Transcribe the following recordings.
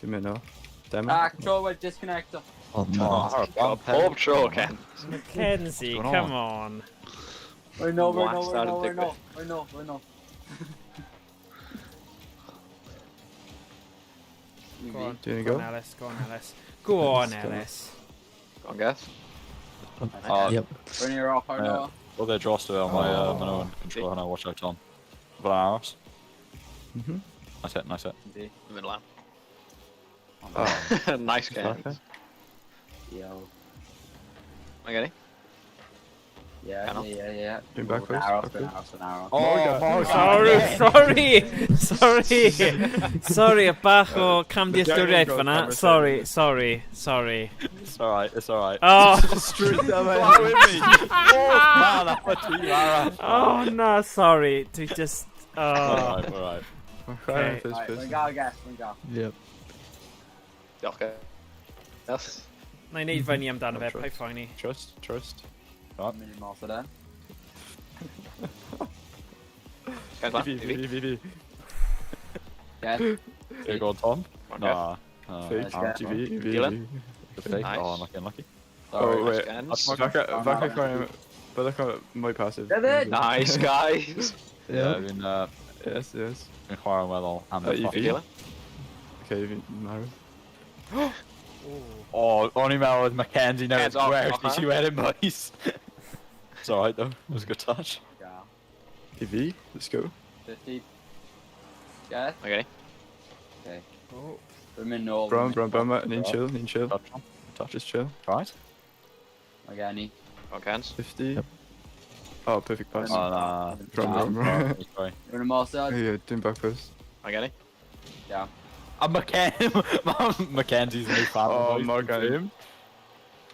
Give me no. Damn Ah, it. control with disconnector. Oh no. Bob throw again. Mackenzie, What's going come on. We're no. We're no. Go on, Do you go wanna on, go? Ellis. Go on, Ellis. Go on, Let's go. Ellis. Go on, guys. Yep. We're near off, I know. We'll get draws to it on my own control and I'll watch out Tom. But ours. Mhm. Nice hit. Middle line. Oh. Nice game. Okay. Yo. Am I getting? Yeah. Doing back first. Arrow, Okay. arrow. Oh, Sorry, bach o camdiaethwriaeth fanna. Sorry. It's alright, it's alright. Oh, Fly with me! Oh, man, that's a team arrow. oh no, sorry. To just. Oh. Alright. Okay. Right, we go, guys. We go. Yep. Okay. Yes. Na I neud fyny amdano fe, pai ffoeni. Trust. Minute more for that. Guys, left. V. Yeah. Here you go, Tom. Nah. Fake. yeah. TV. Dylan? Good fake. Nice. Oh, unlucky. Oh wait. Guys. Vaca crime. But look my passive. Nice, guys. Yeah, I've been Yes. chwarae'n weddol. Efi. Dylan? Okay, Marw. Oh, only meddwl with Mackenzie now. Hands off, Where off, did you wear him, boys? It's alright though. It was a good touch. EV. Let's go. 50. Guys. Okay. Okay. Oh. We're in no. Brown. Need chill. Touch on. Just chill. Right? Again. Go on, cans. 50. Yep. Oh, perfect pass. Oh, nah. From. Sorry. We're in more side. Yeah, doing back first. Am I getting? Yeah. I'm Mackenzie's new fan. Oh, Morgan.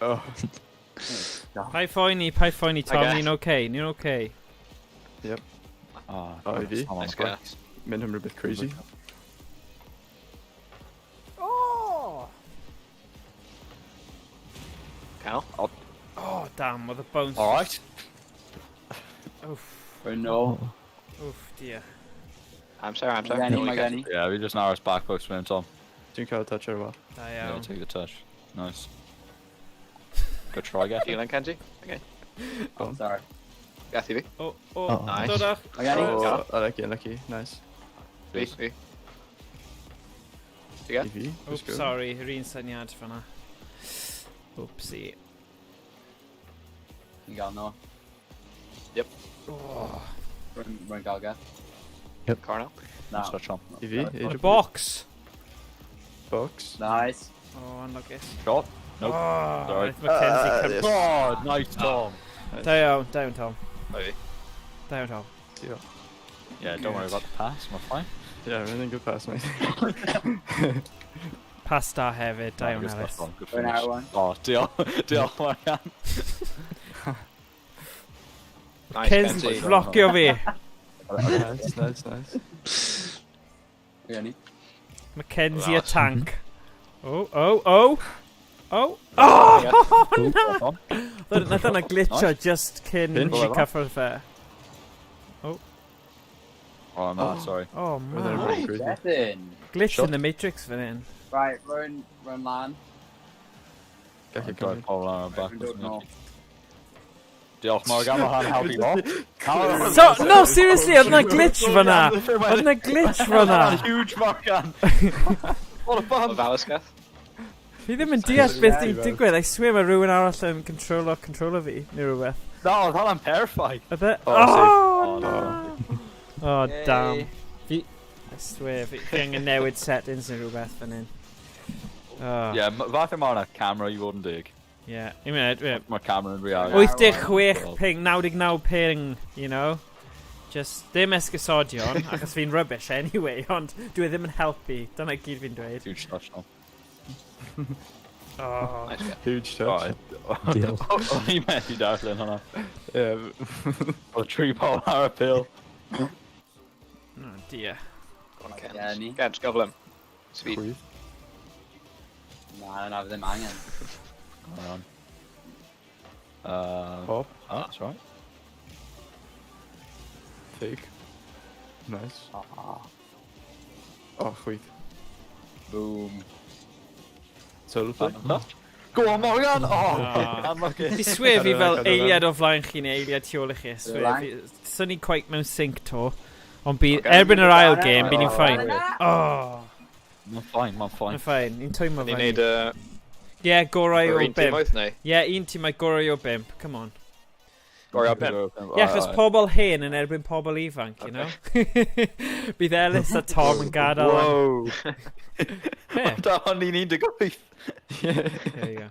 Oh. Pai ffoeni, Tom. Okay. Ni'n okay. Oh, Ivy. Nice guys. Made him a bit crazy. Oh! Cal? Oh, damn, with the bones. Alright. Oof, We're no. oof, dear. I'm sorry. Again. Yeah, we just narrow his back post with him, Tom. Think I'll touch her well. Yeah, take the touch. Nice. Good try, guys. Dylan, Kenji? Okay. Oh, sorry. Gas TV. Oh, Nice. Dodach. Again. Oh, lucky. Nice. B. You EV. Let's Oops, go. sorry, yr un syniad fanna. Oopsie. You got no. Oh. We're in go, guys. Cornell. No. Nice touch, Tom. EV. The box. Box. Nice. Oh, unlucky. Shot. Nope. Oh, Sorry. it's Mackenzie. Yes. Oh, nice, Tom. Down, Tom. Maybe. Down, Tom. Yeah, don't worry about the pass. We're fine. Yeah, really good pass, mate. Pasta hefyd, down, Good Ellis. stuff, Tom. Good We're in finish. our one. Oh, deal, Marianne. Nice, Ken's Kenji. blocio fi. Nice. Again. Mackenzie a Nice. tank. Oh, no! Nath yna glitcho just cyn Pin? i cyffwrdd fe. Oh, no, sorry. Oh, We're there man. pretty crazy. Get in. Glitch Shot. in the Matrix fan hyn. Right, we're in land. Gach I've i got coming. Paul on our back. We don't know. Diolch, Morgan. Mae hwnna'n helpu bo. So, no, seriously, oedd yna glitch fanna. Oedd yna glitch fanna. Huge Morgan. What a O bum. Falasgath. Fi ddim yn deall beth di'n digwydd. I swear mae rhywun arall yn controlo fi, neu rhywbeth. No, I'm terrified. Oedd e? Oh, Oh, safe. no. Oh, damn. I swear, fi angen newid settings neu rhywbeth fan hyn. Oh, Yeah, fath yma hwnna camera i fod yn dig. yeah. Un munud, Mae camera yn reality. 86 ping, 99 ping, you know? Just ddim esgusodion, achos fi'n rubbish anyway, ond dwi ddim yn helpu. Dyna gyd fi'n dweud. Huge touch, no. Oh. Nice guy. Huge touch. Deal. O'n i'n methu darllen hwnna. Yeah. O 3 pol ar y pil. Oh dear. Go on, Again. Kens. Kens, goflem. Speed. Chwyth. Na, ddim angen. Hang on. Pop. Oh, that's right. Fake. Nice. Ah. Oh, chwyth. Boom. Solo Fan play. yn touch. Go on, Morgan! Oh, Ah. unlucky. Fi swear fi fel Cadw fe. eiliad o flaen chi neu eiliad tu ôl i chi. Swear. Flaen. Swn ni quite mewn sync to. Ond bydd Okay. erbyn yr ail game, bydd ni'n Oh. ffain. Oh, Mae'n fine, mae'n fine. yn ffain. Ni'n twymo Ni'n fan. neud Ie, gorau o yr un tîm bimp. oedd neu? Ie, un tîm mae gorau o bimp. Come on. Gorau bimp. Ie, achos pobl hen yn erbyn pobl ifanc, you know? Bydd Ellis a Tom yn gadael. Wow. Ie, Da hon ni'n 18. there you go.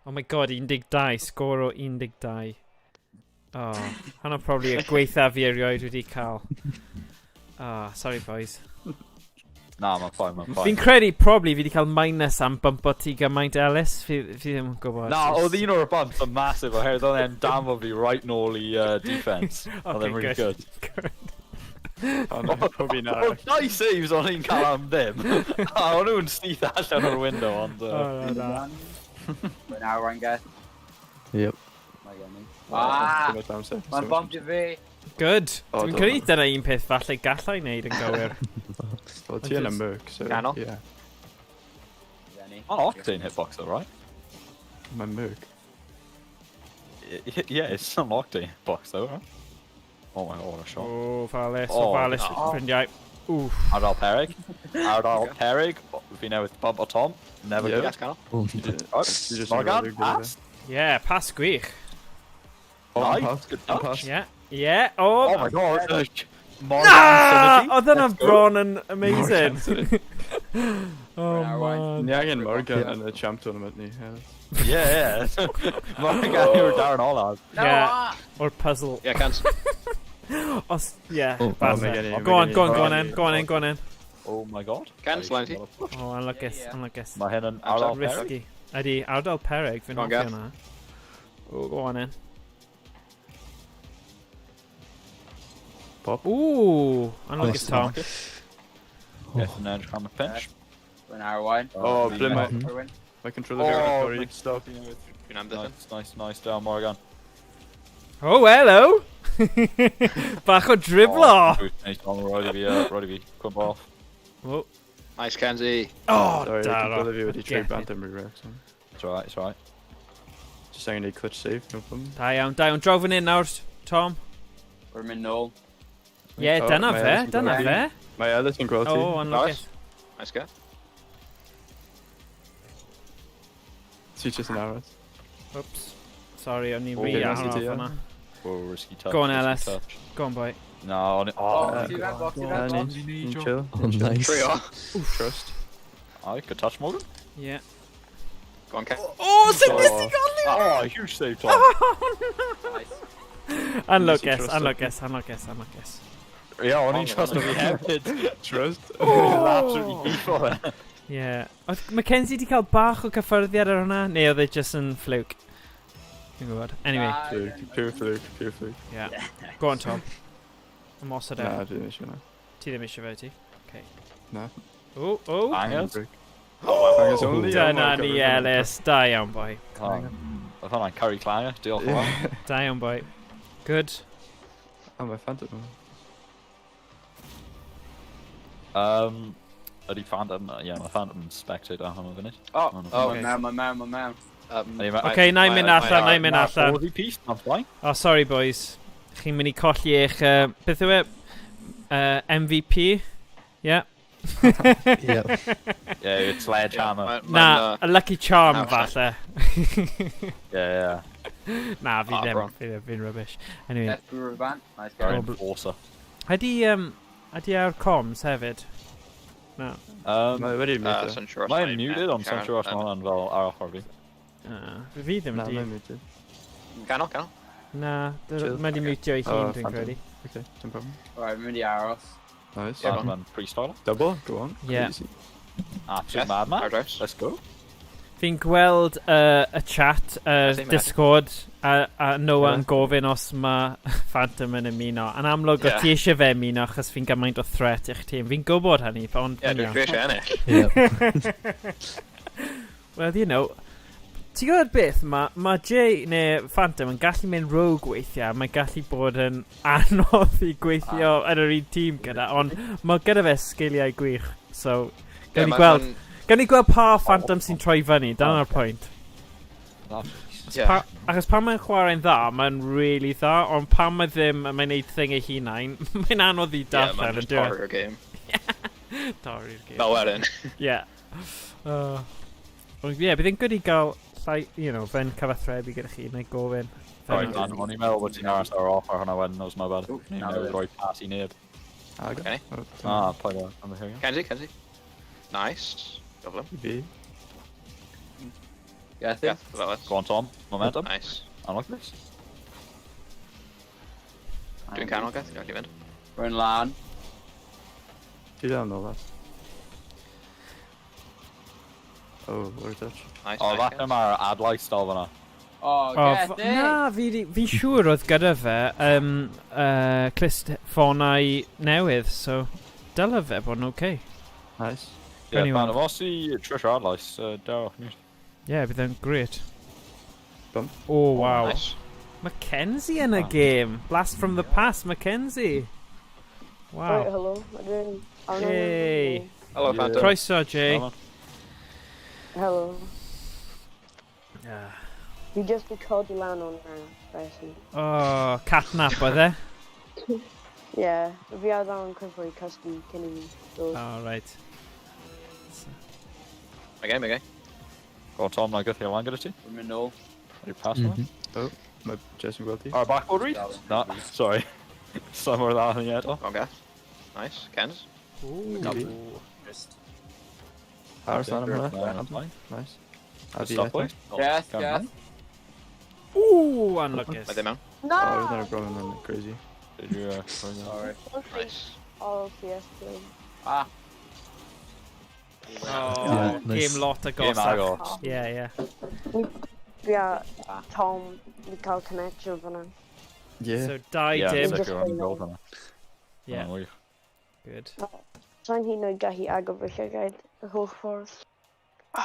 Oh my god, 12, sgôr o 12. Oh, hwnna probably y gweitha fi erioed wedi cael. Oh, sorry boys. Na, mae'n fine, mae'n Fi'n fine. credu probably fi wedi cael minus am bumpo ti gymaint Ellis. Fi ddim yn gwybod. Na, oedd un o'r bumps yn massive oherwydd oedd e'n damfo fi right nôl i defence. Oedd e'n really good. Pob un Oedd arall. 2 saves o'n i'n cael am ddim. A o'n nhw'n stith allan o'r window, ond... Oh, no. But now run, guys. Yep. Mae gen i. Ah! Too much amser. Mae'n bombio fi. Good. Oh, Dwi'n don't credu know. dyna un peth falle gallai wneud yn gywir. Wel, ti yn y merc, so... Ganol? Ie. Gen i. An octane hitbox though, right? Mae'n merc. Yeah, it's an octane hitbox though, right? Oh my god, what a shot. O, falus, Oh, o falus, no. ffrindiau. Wff. Ardal Perig. Ardal Perig. Fi newydd bump o Tom. Never Yeah. good. Yes, canol. Oh, You just Morgan, really good at pass. Yeah, pas gwych. Nice, good touch. Pass. Yeah, yeah. Oh Oh, my god. Morgan Ah! synergy. Oedd yna Let's go. bron yn amazing. Oh Now run. man. Ni angen Morgan yn y champ tournament ni. Yeah, yeah. Morgan, you were Darren Ollard. No! Yeah. ah! O'r puzzle. Yeah, cans. Os, yeah, Oh, bad oh, mae there. gen i, Go on, mae go on, gen i. go on in, go on in, go on in. Oh my god. Cans, Lanty. Oh, unlucus, Yeah. unlucus. Mae hyn yn Ardal Perig. Risky. Ydy, Ardal Perig, fi'n Go on, hoffi Gav. hwnna. Oh, go on in. Pop. Ooh, unlucus Nice. Tom. Yes, and then hammer pinch. When I won. Oh, really blin nice. my... I win. My controller here. Oh, Sorry, stop. Fi'n am dydyn. Nice down, Morgan. Oh, hello! Bach o driblo! Nice on, ready to come off. Oh, Nice, Kenzie. oh Sorry, daro. controller view wedi trade Get bant it. am re-rex. It's alright, it's alright. Just angen neud clutch save, no problem. Da iawn. Draw fan hyn nawr, Tom. We're in nôl. Ie, Oh, dyna mae fe, Ellis yn dyna gweld fe. ti. Mae Ellis yn gweld ti. Oh, unlucus. Nice go. Ti just yn aros. Oops. Sorry, o'n i'n Oh, rhi okay, ar nice to off do, yna. Oh, risky touch. Go on, risky Ellis. touch. Go on, boy. No, on it. Box Oh, you back, box you Yeah, back, box. ni'n chill. Oh, nice. Trio. Trust. I good touch, Morgan. Yeah. Go on, Ken. Oh, sut Oh. nes ti golli? Oh, huge save, Tom. Nice. Unlucus, trust unlucus, unlucus, unlucus. Yeah, on each trust of the hefyd. Trust. Absolutely evil. Yeah. Oedd Mackenzie di cael bach o cyffyrddiad ar hwnna? Neu oedd e just yn fluke? Dwi'n gwybod. Anyway, Ah, Fluke, pure fluke, pure fluke. yeah. Go on, Tom. Ymosod e. Na, dwi'n eisiau na. Ti ddim eisiau fe, ti? Okay. Na. O, o. Bangers. Bangers only. Dyna ni Ellis. Da iawn, boi. I thought I'd carry Clanger. Deal for that. Da iawn, boi. Good. Oh, mae Phantom. Ydy Phantom, yeah, mae Phantom spectator am y funud. Oh, Oh, my man, my man, my man. Okay, na i mynd allan, na i mynd allan. Fordy piece, that's fine. Oh, sorry, boys. Chi'n mynd i colli eich... beth yw e? MVP? Yeah. Yep. Yeah, it's Sledgehammer. Na, a lucky charm, na, falle. Yeah, Na, fi Ah, ddim. bro. Fi ddim, fi'n rubbish. Anyway, Left brewer van. Nice yeah. go. Enforcer. ydy ar coms hefyd? No. Mae wedi muted. Sun Shore. Mae'n muted ond sa'n siŵr os mae hwnna'n fel arall o'r fi. Fi ddim Na, di. mae'n muted. Canol, canol. Na, Chill. mae di mutio ei Oh, hun, dwi'n Phantom. credu. Okay, dim problem. Alright, mynd i aros. Nice. Yeah, go on. Mae'n pre-styler. Double, go on. Yeah. Easy. Absolute Yeah, madman. our drives. Let's go. Fi'n gweld y chat, Ydy, mae Discord, a Noah Yeah. yn gofyn os mae Phantom yn ymuno. Yn amlwg, o Yeah. ti eisiau fe ymuno achos fi'n gymaint o threat i'ch tîm. Fi'n gwybod hynny, ond... Yeah, you know. dwi'n eisiau ennill. Yep. Well, you know, ti'n gwybod beth, mae Jay neu Phantom yn gallu mynd rogue weithiau, mae'n gallu bod yn anodd i gweithio yn yr un tîm gyda, ond mae gyda fe sgiliau gwych, so Gawn ni gweld pa phantom sy'n troi fyny, dyna'r pwynt. Achos pan mae'n chwarae'n dda, mae'n really dda, ond pan mae ddim, mae'n neud thing ei hunain, mae'n anodd i darllen yn dweud. Dorri'r game. Dorri'r game. Fel wedyn. Ie. Ond ie, bydd yn good i gael, fe'n cyfathrebu gyda chi, neu gofyn. Right, man, o'n i'n meddwl bod ti'n aros ar off ar hwnna wedyn, os my bad. Ni'n meddwl roi pas I neb. Okay. Play that on the here. Kenzie. Nice. Lovely. B. Get Yeah, it? Go on, Tom. Momentum. Nice. Unlock this. Dwi'n canol, Gath. Gath i fynd. We're in lan. Ti down though, lad. Oh, what a touch. Nice, O, nice. falle mae'r adlais dal fyna. Oh, get it! Na, fi'n siŵr oedd gyda fe clust ffonau newydd, so dyla fe bod yn okay. Nice. Ie, Anyone. pan os i Trisha adlais, dewch ni. Ie, bydd yn great. Bum. Oh, wow. Nice. Mackenzie in a game. Blast from the past, Mackenzie. Right, Wow. hello. What are you doing? Oh, no, Hey. Hello, Yeah. Phantom. Croeso, Jay. Hello. Yeah. You just called you land on person. Oh, catnap oedd e? Yeah, if you had that on Clifford custom killing those. Oh, right. Okay. Go on, Tom, na gyda lan gyda ti. We're in null. Are you pass me? Oh, my Jason Welty. Our backboard read? No, sorry. Somewhere that in the head. Go on, Gath. Nice. Kens. Ooh. Harris on him, That's fine. Nice. I'll be Stop at play. Yes, Go on, yes. man. Ooh, unlucky. By the man. Oh, No! there's not a problem, I'm crazy. Did you, sorry, no. Sorry. Nice. All CS play. Ah, Oh, Yeah, nice. game lot Game agosach. agos. Yeah. Yeah, Tom, we call connection for now. Yeah. So, died Yeah, him. Just sick on play gold now. on it. Yeah, Oh, good. Sa'n hyn o'i gahi agor fy llygaid y holl ffordd.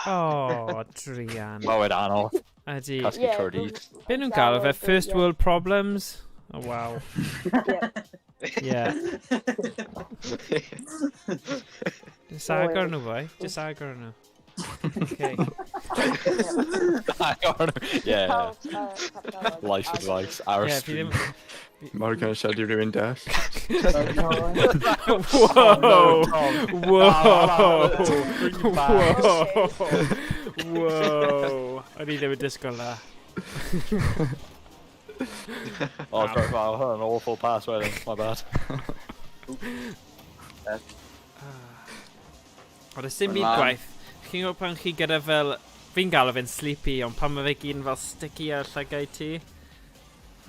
Oh, Drian. Oh, wait, Arnold. Ydy. Casky Curdie. Be nhw'n galw fe? First world problems? Oh, wow. Yeah. Yeah. Just agor nhw, boy. Just agor nhw. Okay. Yeah. Life advice. Our Yeah, fi stream. ddim... Mor gan siarad i rhywun deall. Whoa! Whoa! O'n I ddim yn disgwyl na. Oh, sorry, wow, an awful pass right in. My bad. Ond y sim byd gwaith. Chi'n gwybod pan chi gyda fel... Fi'n galw fe'n sleepy, ond pan mae fe gyn fel sticky ar llygau ti.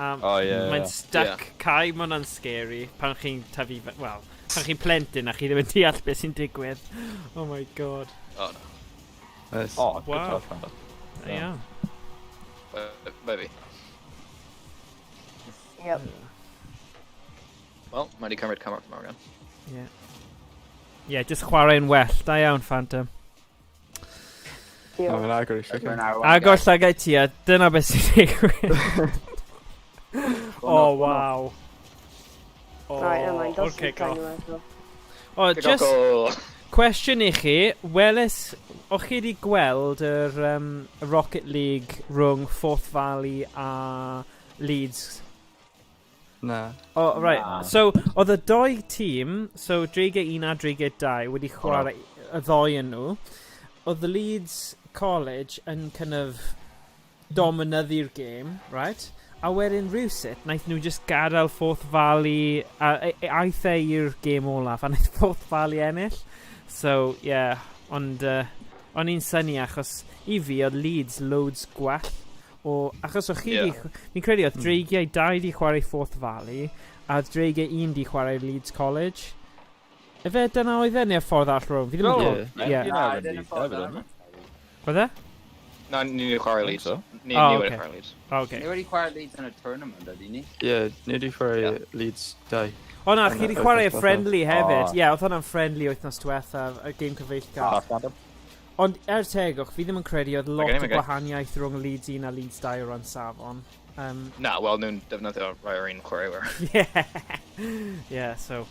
Oh, yeah. Mae'n stuck cae, mae hwnna'n scary. Pan chi'n tyfu... Wel, pan chi'n plentyn a chi ddim yn deall beth sy'n digwydd. Oh my god. Oh, no. Nice. Oh, good Wow. touch, man. Yeah. Baby. Yep. Well, mae di cymryd camera from again. Yeah. Yeah, just chwarae'n well. Da iawn, Phantom. Oh, mae'n agor i we're llygad. now. Agor llygau ti a dyna beth sy'n digwydd. Oh, wow. Right, never mind. Oh, That's okay, the go. kind of Oh, Kick just off goal. cwestiwn i chi. Welys, o'ch chi wedi gweld yr Rocket League rhwng Forth Valley a Leeds? Na. Oh, right. Na. So, oedd y doi tîm, so Dreigiau 1 a Dreigiau 2 wedi chwarae y ddoi yn nhw. Oedd the Leeds College yn kind of dominyddu'r game, right? A wedyn rhywsut, naeth nhw just gadael Forth Valley, aeth e i'r game olaf, a naeth Forth Valley ennill. So, yeah, ond o'n i'n syni achos i fi oedd Leeds loads gwell. Achos o'ch chi di... Fi'n credu oedd Dreigiau 2 di chwarae Forth Valley, a Dreigiau 1 di chwarae Leeds College. Efe dyna oedd e neu'r ffordd all rhwng? Fi ddim yn gwybod. Yeah. Ie. Nah, I Leeds, didn't fall hefyd, down. Oedd e? No, ni wedi chwarae Leeds. so. Ni Oh, wedi okay. chwarae Leeds. Okay. Ni wedi chwarae Leeds in a tournament, ydy ni? Ie, ni wedi chwarae Leeds 2. O na, Yn chi wedi y chwarae wythnos friendly hefyd. Oh. Ie, oedd hwnna'n friendly wythnos diwethaf, y game cyfeillgar. Pass, Phantom. Ond tegwch, fi ddim yn credu oedd lot Okay, o okay. gwahaniaeth rhwng Leeds 1 a Leeds 2 o ran safon. Na, wel, nhw'n defnyddio rai o'r un chwaraewyr. Yeah. Yeah, so...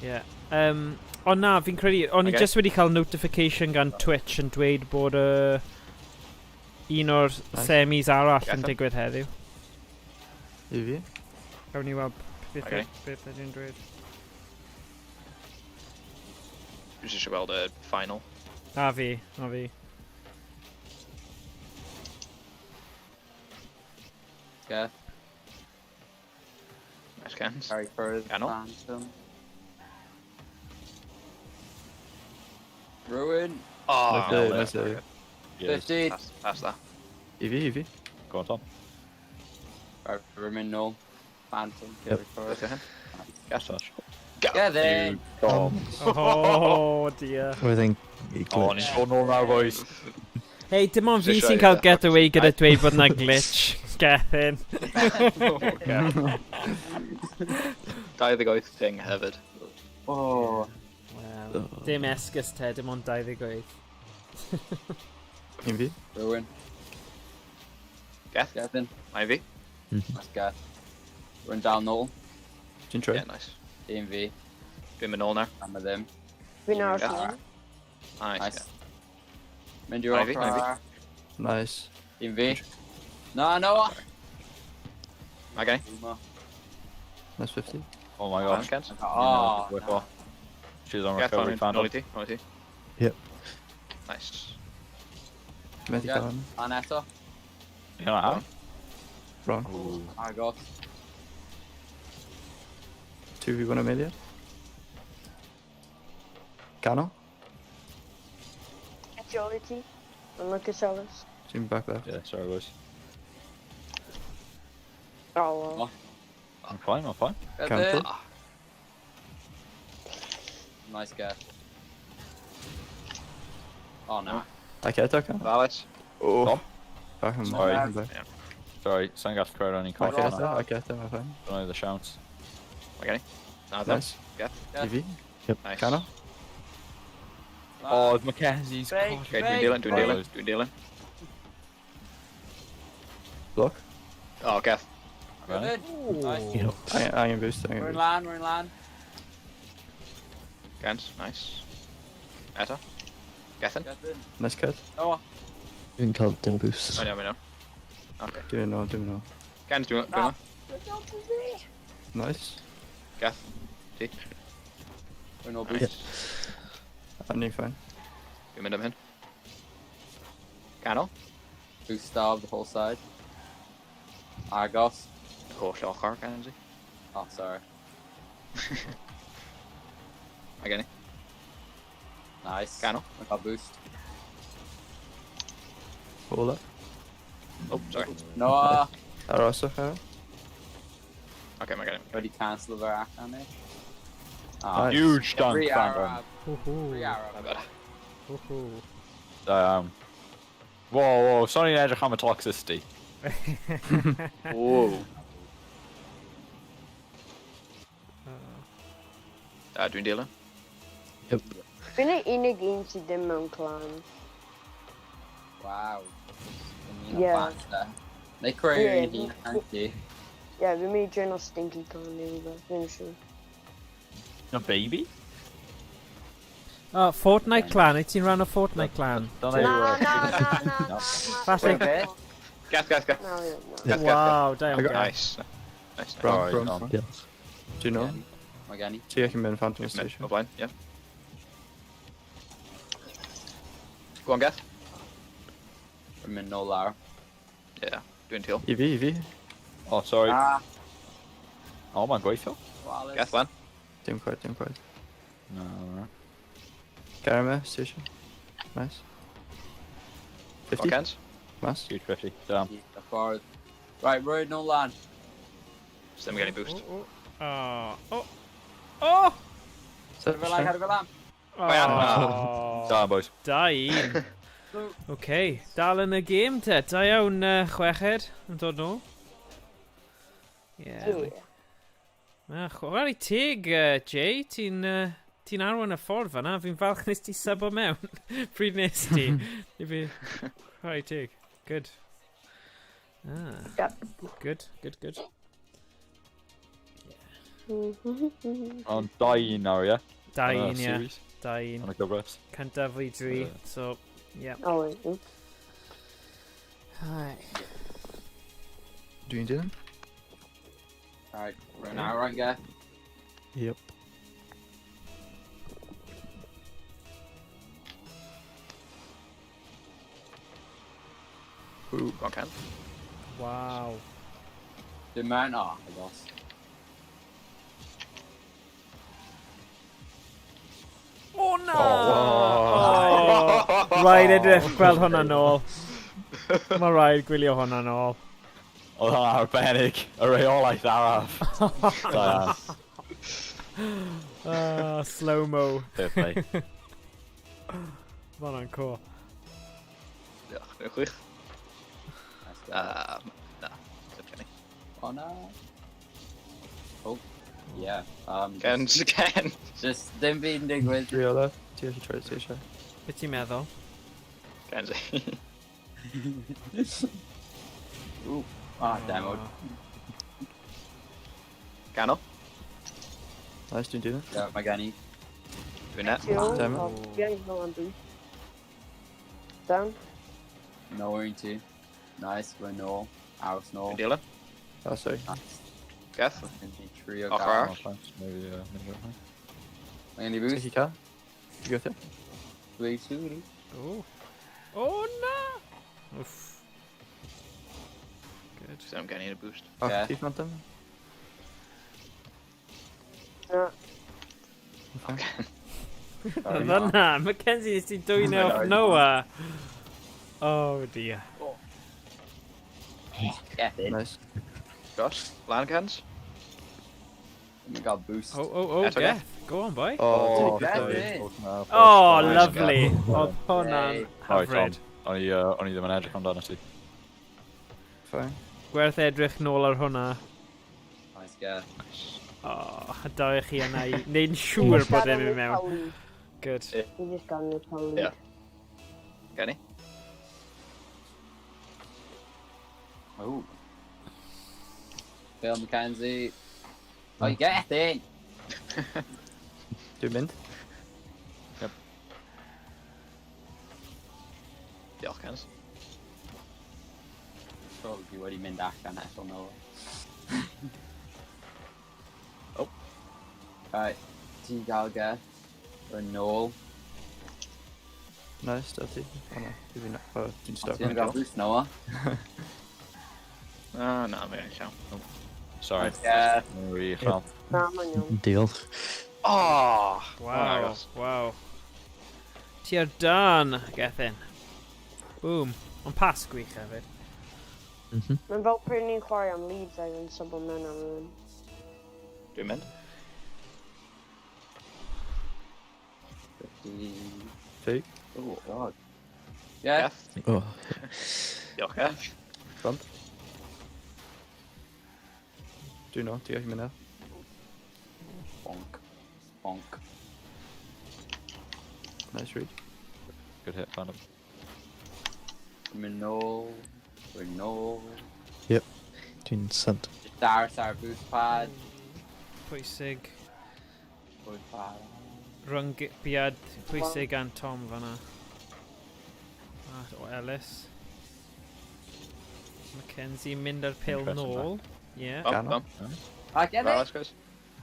Ie. Ond na, fi'n credu... O'n i Ocê. just wedi cael notification gan Twitch yn dweud bod un o'r semis arall yn Gallwn. digwydd heddiw. I fi. Gawn ni weld beth Ocê. beth ydy'n dweud. Dwi eisiau gweld y final. A fi. Geth. Nice cans. Harry Furth. Ganol. Phantom. Ruin. Oh, Nice save, nice save. Yes. 50. Pass that. I fi. Go on, Tom. Right, Ruin, no. Phantom. Yep. Harry Let's Furth. go ahead. Gas touch. Get in. Tom. Oh, dear. I think he Oh, and he's glitched. 4-0 now, boys. Hei, dim ond fi Just sy'n right, cael yeah. getaway gyda dweud bod na glitch. Gethin. Dau ddigoeth thing hefyd. Oh. Wel, dim esgus te, dim ond 28. I fi. Ruin. Geth. Get in. Ivy. That's Geth. Ruin down null. Ti'n try? Yeah, nice. DMV. Dwi'n mynd nôl nawr. I'm with them. Fi'n Yeah. Arsenal. Nice. Nice. Yeah. Mynd i'r Ivy, ochr. Nice. DMV. No. Okay. Nice 50. Oh my Nice gosh. cans. Oh. Well, she's on Geth recovery, on Phantom. Nolity. Yep. Nice. Medi Yeah. cael hwn. And eto. You know how? Wrong. I got. 2v1 Amelia. Ganol. Agility. And Lucas Ellis. Team back left. Yeah, sorry, boys. Oh, well. I'm fine. Get Counter. in. Nice guess. Oh no. I can. Valid. Oh. Tom? Back him. Sorry. Back him back. Sorry, something got crowd on you. I Can't get get that. I get that. I'm fine. Don't know the shouts. Okay. Nice. Nice. Geth. EV. Nice. Ganol. Oh, Mackenzie's Fake. caught. Okay, doing dealing. Block. Oh, Geth. Get Right. in. Nice. Yep. I am boost. We're in land. Gans. Nice. Etta. Gethin. Get in. Nice cut. Noah. You can call it dim boost. I know. Okay. Do you know? Gans, do it. Nice. Geth. We're no Nice. boost. I need fine. Dwi'n mynd am hyn. Ganol. Boost stab the whole side. Argos. Holl ochr, Gansi. Oh, sorry. Mae gen i. Nice. Ganol. I got boost. Hold up. Oh, sorry. Noah. Arasa, Harrow. Okay, mae gen i. Already cancelled our act on it. Nice. Huge dunk, Free Phantom. arrow. Free arrow. My bad. Whoa, sorry, edrych am y toxicity. Whoa. Dwi'n dilyn. Fi'n ei unig un sydd ddim mewn clan. Wow. Yeah. They create Yeah. a anti. Ie, fi'n mynd i join o Stinky Clan neu rhywbeth, fi'n siŵr. A baby? Oh, Fortnite clan. Wyt ti'n rhan o Fortnite clan? Don't Na. Falle... Geth. No. Yeah. Wow, da iawn. I got- Nice. Wrong. Yeah. Do you know? Mae gen i. See, I can be in Phantom O Station. blaen, ie. Go on, Geth. We're mynd nôl lawr. Yeah, dwi'n teal. EV. Oh, sorry. Ah. Oh, mae'n gweithio? Wallace. Geth, lan. Dim quite. No, alright. Garama Station. Nice. O 50. Kens. Mass. Huge 50. Damn. The forward. Right, road no land. Stem gen i boost. Oh! Had we lamp? Damn, boys. Da un. OK, dal yn y gêm te. Da iawn, chweched, yn dod nôl. Ie. Wel i teg, Jay, ti'n arwain y ffordd fanna. Fi'n falch nes ti sub o mewn. Pryd nes ti. I fi... Chwarae teg. Good. Yep. Good. Ond dying nawr, ie? Dying, Yn y yeah. series, Dying. Yn y gyfres. Cyntaf i dri, so, yeah. Oh, wait. Oops. Hi. Dwi'n Dylan? Right, we're an hour, I guess. Yep. Go on, Ken. Wow. The man, oh, I lost. O na! Oh. Rhaid edrych gweld hwnna nôl. Mae rhaid gwylio hwnna nôl. Oedd hwnna arbennig. Y reolaeth araf. Da. Slow-mo. Fair play. Mae hwnna'n cool. Diolch, yn chwych. Nice go. Na, dim Kenny. Oh no. Oh, yeah. Ken, Ken. Just dim byd yn digwydd. Dri o dda. Ti eisiau troi, ti eisiau. Be ti'n meddwl? Kenzie. Ooh. Ah, demoed. Ganol. Nice, dwi'n Dylan. Yeah, mae gen i. Dwi'n net. Damn it. Oh, yeah, no on boost. Down. Nowhere into. Nice, we're no. House no. Dwi'n Dylan. Oh, sorry. Nice. Gath. Trio Off car. our Oh, thanks. Maybe, Mae gen i Take boost. your car. You got it? Way too. Oh. Oh na! Oof. Good. So I'm getting a boost. Oh, Yeah. Chief Mountain. No. Okay. Fanna, Mackenzie, is he doing it off Noah? Oh dear. Get in. Nice. Josh, land cans. Oh my god, boost. Oh, That's okay. Geth. Go on, boy. Oh, get sorry. it. Oh, Nice, lovely. Oedd hwnna'n Yay. Alright, Tom. hyfryd. O'n i ddim yn edrych amdano ti. Fine. Gwerth edrych nôl ar hwnna. Nice get. Oh, a da i chi yna i neud yn siŵr bod e'n mynd mewn. Good. He just got in the pole. Yeah. Kenny. Oh. Phil Mackenzie. Oh, you get in. Dwi'n mynd. Diolch, cans. Probably wedi mynd allan eto no. Oh. Right. Ti gael get. We're nôl. Nice, da ti. O na, dwi'n oh, dwi'n stop. Ti'n gael boost Noah. Ah, na, mae'n llawn. Sorry. Yeah. Really llawn. Na, man iawn. Diolch. Oh! Wow, wow. Ti ar dan, Gethin. Boom. Ond pas gwych hefyd. Mae'n fel pryd ni'n chwarae am leads ag yn sybl mewn am rhywun. Dwi'n mynd. Fake. Oh god. Yeah. Gath. Oh, Diolch, Gath. Bump. Dwi'n o, ti'n gallu mynd nawr. Bonk. Bonk. Nice read. Good hit, found him. We're nôl. We're nôl. dwi'n sent. Just dars ar boost pad. Pwysig. Boost pad. Rhwng biad pwysig gan Tom fanna. O Ellis. Mackenzie mynd ar pil Interesting, nôl. Yeah. Bump, Ganol. bump. Ah, get Well, it. let's go.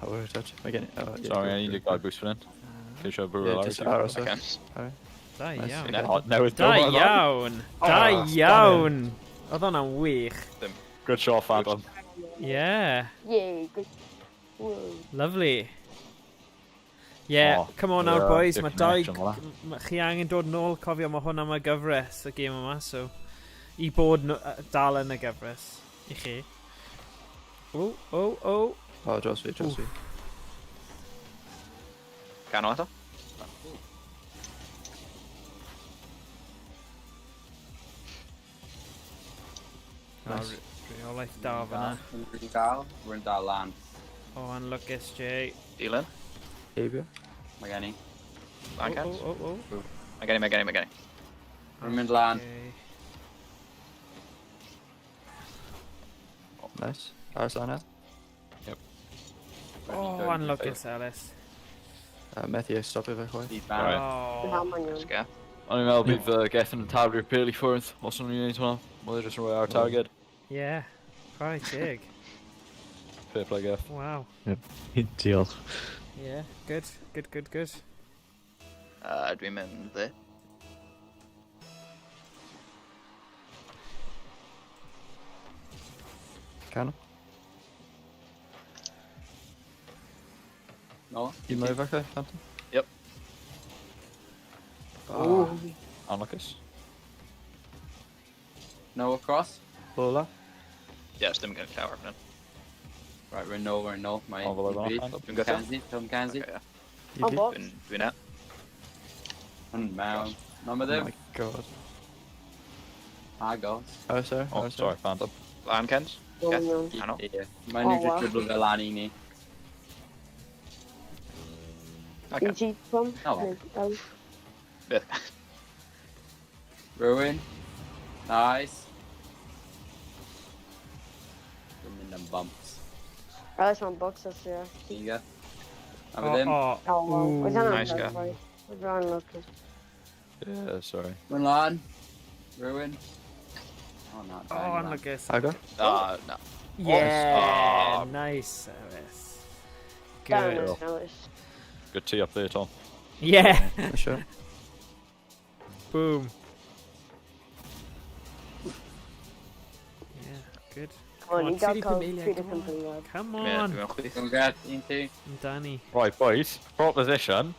How were touch? Again. Sorry, I need a guy boost for then. Ceisio bwrw Yeah, lawr. just aros o. Cans. Da Nice. iawn. Okay. Newydd Da dod. iawn. Da iawn. Oedd hwnna'n wych. Good shot, Phantom. Yeah. Yay, good. Whoa. Lovely. Yeah, Oh, come on now yeah, boys, good mae dau... connection, hwnna. Chi angen dod nôl, cofio mae hwnna mae gyfres y gêm yma, so... I bod dal yn y gyfres. I chi. O. Oh, dros fi. Ganol eto. Nice. Rheolaeth da fanna. Dwi'n gael. We're yn dal lan. O, Lucas J. Dylan. Heibio. Mae gen i. Land cans. O. Mae gen i. We're mynd lan. Nice. Ars on it. Oh, unluckus Ellis. Methu stopio fe chwaith. He's bad. Right. Oh. Ham on Let's you. go. O'n i'n meddwl bydd Geffen yn tablu'r pêl i ffwrdd, os o'n i'n neud hwnna. Oedd e jyst yn rhoi ar targed. Yeah. Quite big. Fair play, Geff. Wow. Diolch. Yeah. Good. Good, good, good. Dwi'n mynd dde. Canol. No. Ymarfer fe, Phantom. Oh. Anlocus. No across. Lola. Yeah, just ddim yn gyda llawer fan hyn. Right, we're no. My Oh, well, beat. I'll Dwi'n gyda. Tom Kanzi. Okay, On Eevee. box. Dwi'n out. And Mound. Number Oh them. my god. I go. Oh, sorry. Oh, sorry, Phantom. Lan Kens. Oh, Yes. no. Canol. Yeah. My Oh, new wow. just dribbled the Lanini. Okay. EG from? Oh. No. Bydd. Ruin. Nice. Give me them bumps. I like one box, that's yeah. There you go. Oh, Number them. oh. Oh, wow. Ooh, Was that nice on guy. right? Was wrong looking. Yeah, sorry. Milan. Ruin. Oh, not Oh, bad. unluckus. Aga. No. Yeah. Oh. Nice, Ellis. Damn Good. it, Alice. Good tee up there, Tom. Yeah. For sure. Boom. Yeah. Good. Come on, on, you got Philippe called Amelia, three come different on. things. Come Yeah, on. dwi'n chwith. Congrats, into. Danny. Right, boys. Proposition.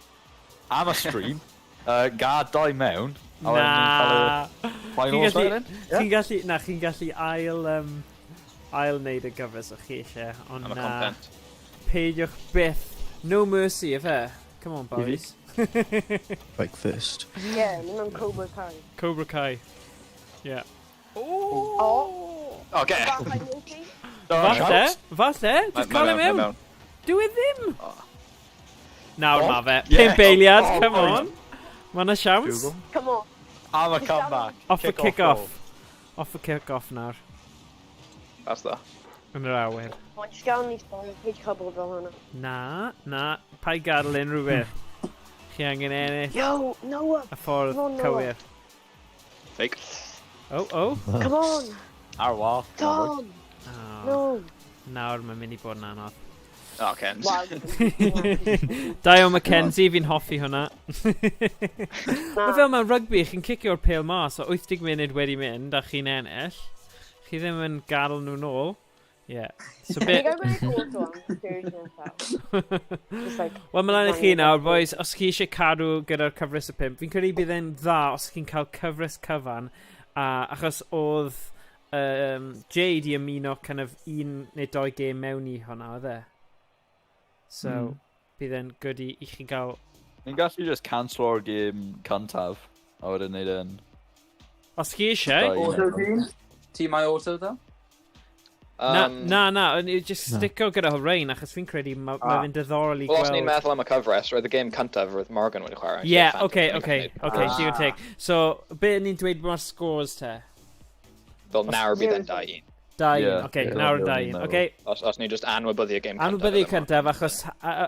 Am a stream. Gad dau mewn. A wedyn ni'n cael Na. y finals wedyn. Chi'n gallu ail neud y gyfres o chi eisiau, ond Am y na, content. peidiwch byth. No mercy, efe. Come on, boys. Like first. Yeah, and then Cobra Kai. Cobra Kai. Yeah. Oh, Okay. back by Milky. Falle, falle, just cael e mewn. Do it ddim. Nawr ma fe. yeah. Pimp eiliad, Oh, come oh, on. Mae yna siawns. Google. Come on. Am a comeback. Off the kick-off. Off the kick-off nawr. That's that. Yn yr awyr. Come on, just go on these balls. Which couple of them? Na. Pa i gadael unrhyw beth. Chi angen ennill Yo, Noah. y ffordd Come on, Noah. cywir. Fake. Oh. Come on. Ar wal. Tom. Oh. No. Nawr mae'n mynd i bod yn anodd. Oh, Kens. Wow. Dio Mackenzie, fi'n hoffi hwnna. Mae fel mewn rygbi, chi'n cicio'r pêl mas o 80 munud wedi mynd a chi'n ennill. Chi ddim yn gadael nhw nôl. Yeah. So You bit... go really cool to him. Seriously, just like. Wel, mae'n i chi nawr, boys. Os chi eisiau cadw gyda'r cyfres y 5, fi'n credu bydd e'n dda os chi'n cael cyfres cyfan. Achos oedd Jay di ymuno kind of un neu doi game mewn i hwnna, oedd e? So, bydd e'n good i chi gael... Ni'n gallu just cancel o'r game cyntaf. A wedyn neud yn... Os chi eisiau... Auto team? Team my auto though? Na, just stico gyda ho rein, achos fi'n credu mae fe'n diddorol i Wel, os ni'n gweld... meddwl am y cyfres, roedd y game cyntaf roedd Morgan wedi chwarae. Yeah, okay, digon teg. So, be ni'n dweud mae'r scores te? Fel nawr bydd yn 2-1. 2-1, okay, nawr yn 2-1. Okay, Os ni just anwybyddu y game cyntaf. anwybyddu cyntaf, achos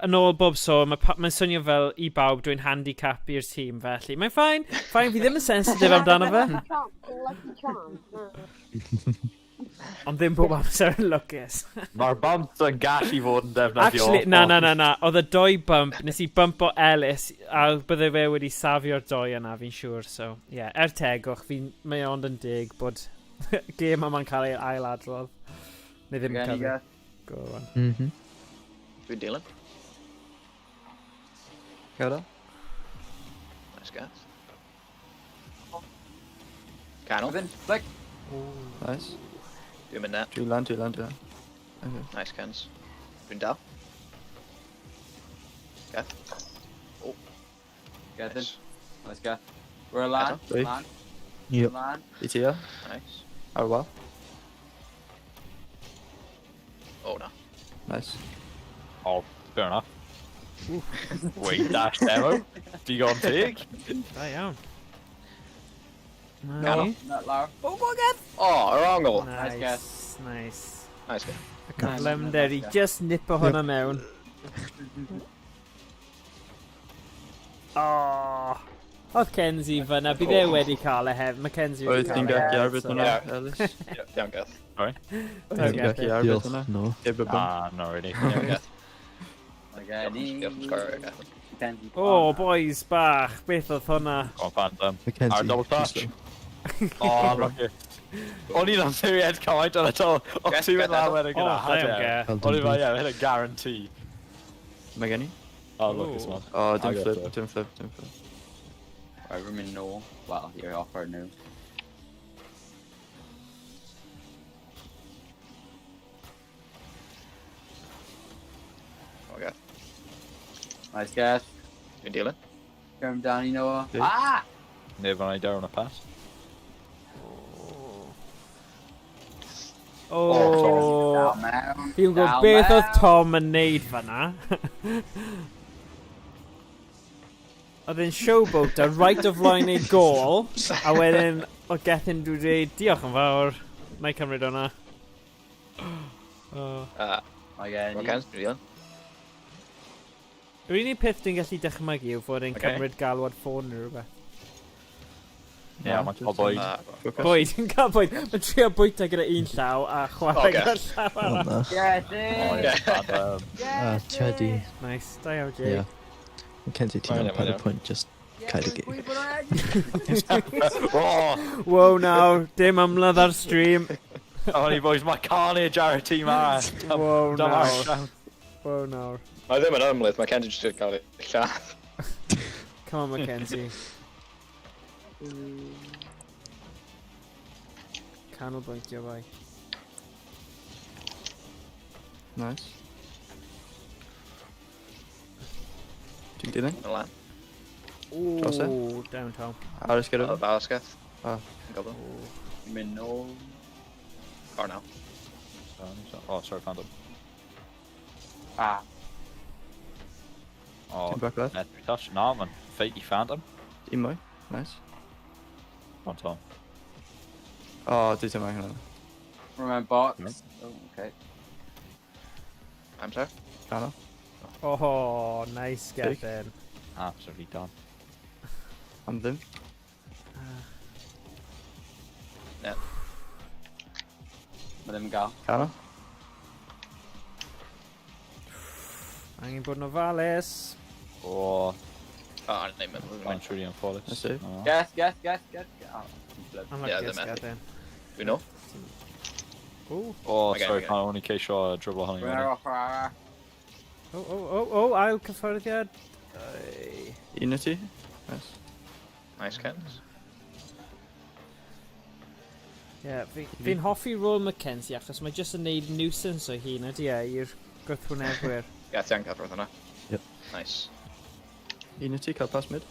yn ôl bob so, mae'n swnio fel i bawb dwi'n handicap i'r tîm, felly. Mae'n ffain, fi ddim yn sensitif amdano fe. Lucky charm. No. Ond ddim bob amser yn lwcus. Mae'r bumps yn gallu fod yn defnyddio. Actually, na. Oedd y doi bump, nes i bump o Ellis, a bydde fe wedi safio'r doi yna, fi'n siŵr. So, yeah, tegwch, mae ond yn dig bod game yma'n cael ei ailadrodd. Neu ddim yn cyfri. Go on. Dwi'n dilyn. Gada. Nice guys. Canol. Kevin, flick. Nice. Dwi'n mynd net. Two land. Okay. Nice Kens. Dwi'n dal. Gath. Get in. Nice. Let's go. We're a land. Three. Land. Yep. Land. ETL. Nice. Ar well. Oh no. Nice. Oh, fair enough. Wait, dash demo. Digon tig. Da iawn. Canol. Not loud. Oh, yr ongl. Nice. Nice guy. Y Nice. cyflymder i just nipo hwnna mewn. Oh. Oedd Kenzie fyna, bydd e wedi cael e hef. Mae Kenzie Oedd wedi ti'n cael e gallu hefyd, arbed so- hwnna, Ie. Ellis? Iawn, gath. Ti'n Okay. gallu arbed Diolch, hwnna? no. Heb y bwm. Not really. Iawn, gath. Mageni. Diolch yn sgorio, gath. Kenzie. O, boys bach, beth oedd hwnna? Go on, Phantom. Mackenzie. Our double touch. slow. Oh, lucky. O'n i'n amser cymaint ar y to. O, Yes, ti'n get mynd lan that. wedyn O, gyda da iawn, hadau. ge. Well O'n i'n done, mynd, ie, hyn guarantee. Mae gen i? Oh, look, this Ooh. one. O, I dim got flip, it. dim flip, dim flip. Right, Rhymni no. Well, you're off right now. O, gath. Nice catch. Dwi'n dilyn. Come down, Noah. Okay. Ah! Neb yn ei down a pass. O, Down, man. fi'n gwybod Down, beth oedd man. Tom yn neud fyna. Oedd e'n showboat a right o flaen ei gol, a wedyn o gethyn dwi'n dweud, diolch yn fawr, na i cymryd hwnna. Mageni. Mae'n cans, dwi'n dilyn. Yr unig peth dwi'n gallu dychmygu yw fod e'n Ocê. cymryd galwad ffôn neu rhywbeth. Ie, mae'n o bwyd. Focus. Bwyd, yn cael bwyd. Mae'n trio bwyta gyda un llaw a chwarae Ocê. gyda llaw Oh, arall. no. Yes, O, it. ie, Phantom. Ah, Teddy. Nice, da iawn, Jay. Yeah. Mackenzie, ti'n Fine, on pad fine. y pwynt, just cael y gig. O, Wow, nawr, dim ymladd ar stream. o'n i boys, mae carnage ar y tîm arall. Wow, Dyma'r nawr. siawns. Wow, nawr. Mae ddim yn ymlydd, mae Kenji jyst yn cael ei lladd. Come on, Mackenzie. Canolbwyntio fai. Nice. Ti'n dilyn? Yn lan. Dros e? Ooh, down Tom. Aros gyda Oedd fo? falas gath. Ah. Yn gobl. Rhymni no. Or now. Oh, sorry, Phantom. Ah. Oh, Ti'n back left? net touch. Na, man. Fake i Phantom. Un mwy. Nice. One Tom. O, dwi ti'n ma'n hynny. Rhymni box. No. Oh, okay. I'm sorry. Cano. Oh, nice Big. get in. Absolutely done. Am ddim. Ma ddim yn gael. Cano. Angen bod yn ofalus. O, O, neu mynd. mae'n truly unfallis. That's it. Yes, yes, yes, yes. Oh, flip. Unlucky ddim get in. Dwi'n know. Ooh. Oh, Okay, sorry, okay. Phantom. O'n i ceisio dribble hynny. Rhymni off, ah. Oh, ail cyffyrddiad. Ai. Un o ti. Nice. Nice Kens. Yeah, fi'n hoffi rôl Mackenzie achos mae jyst yn neud nuisance o hun ydy e i'r gwrthwynebwyr. Gath iawn gath roedd hwnna. Yep. Nice. Un o ti cael pass mid.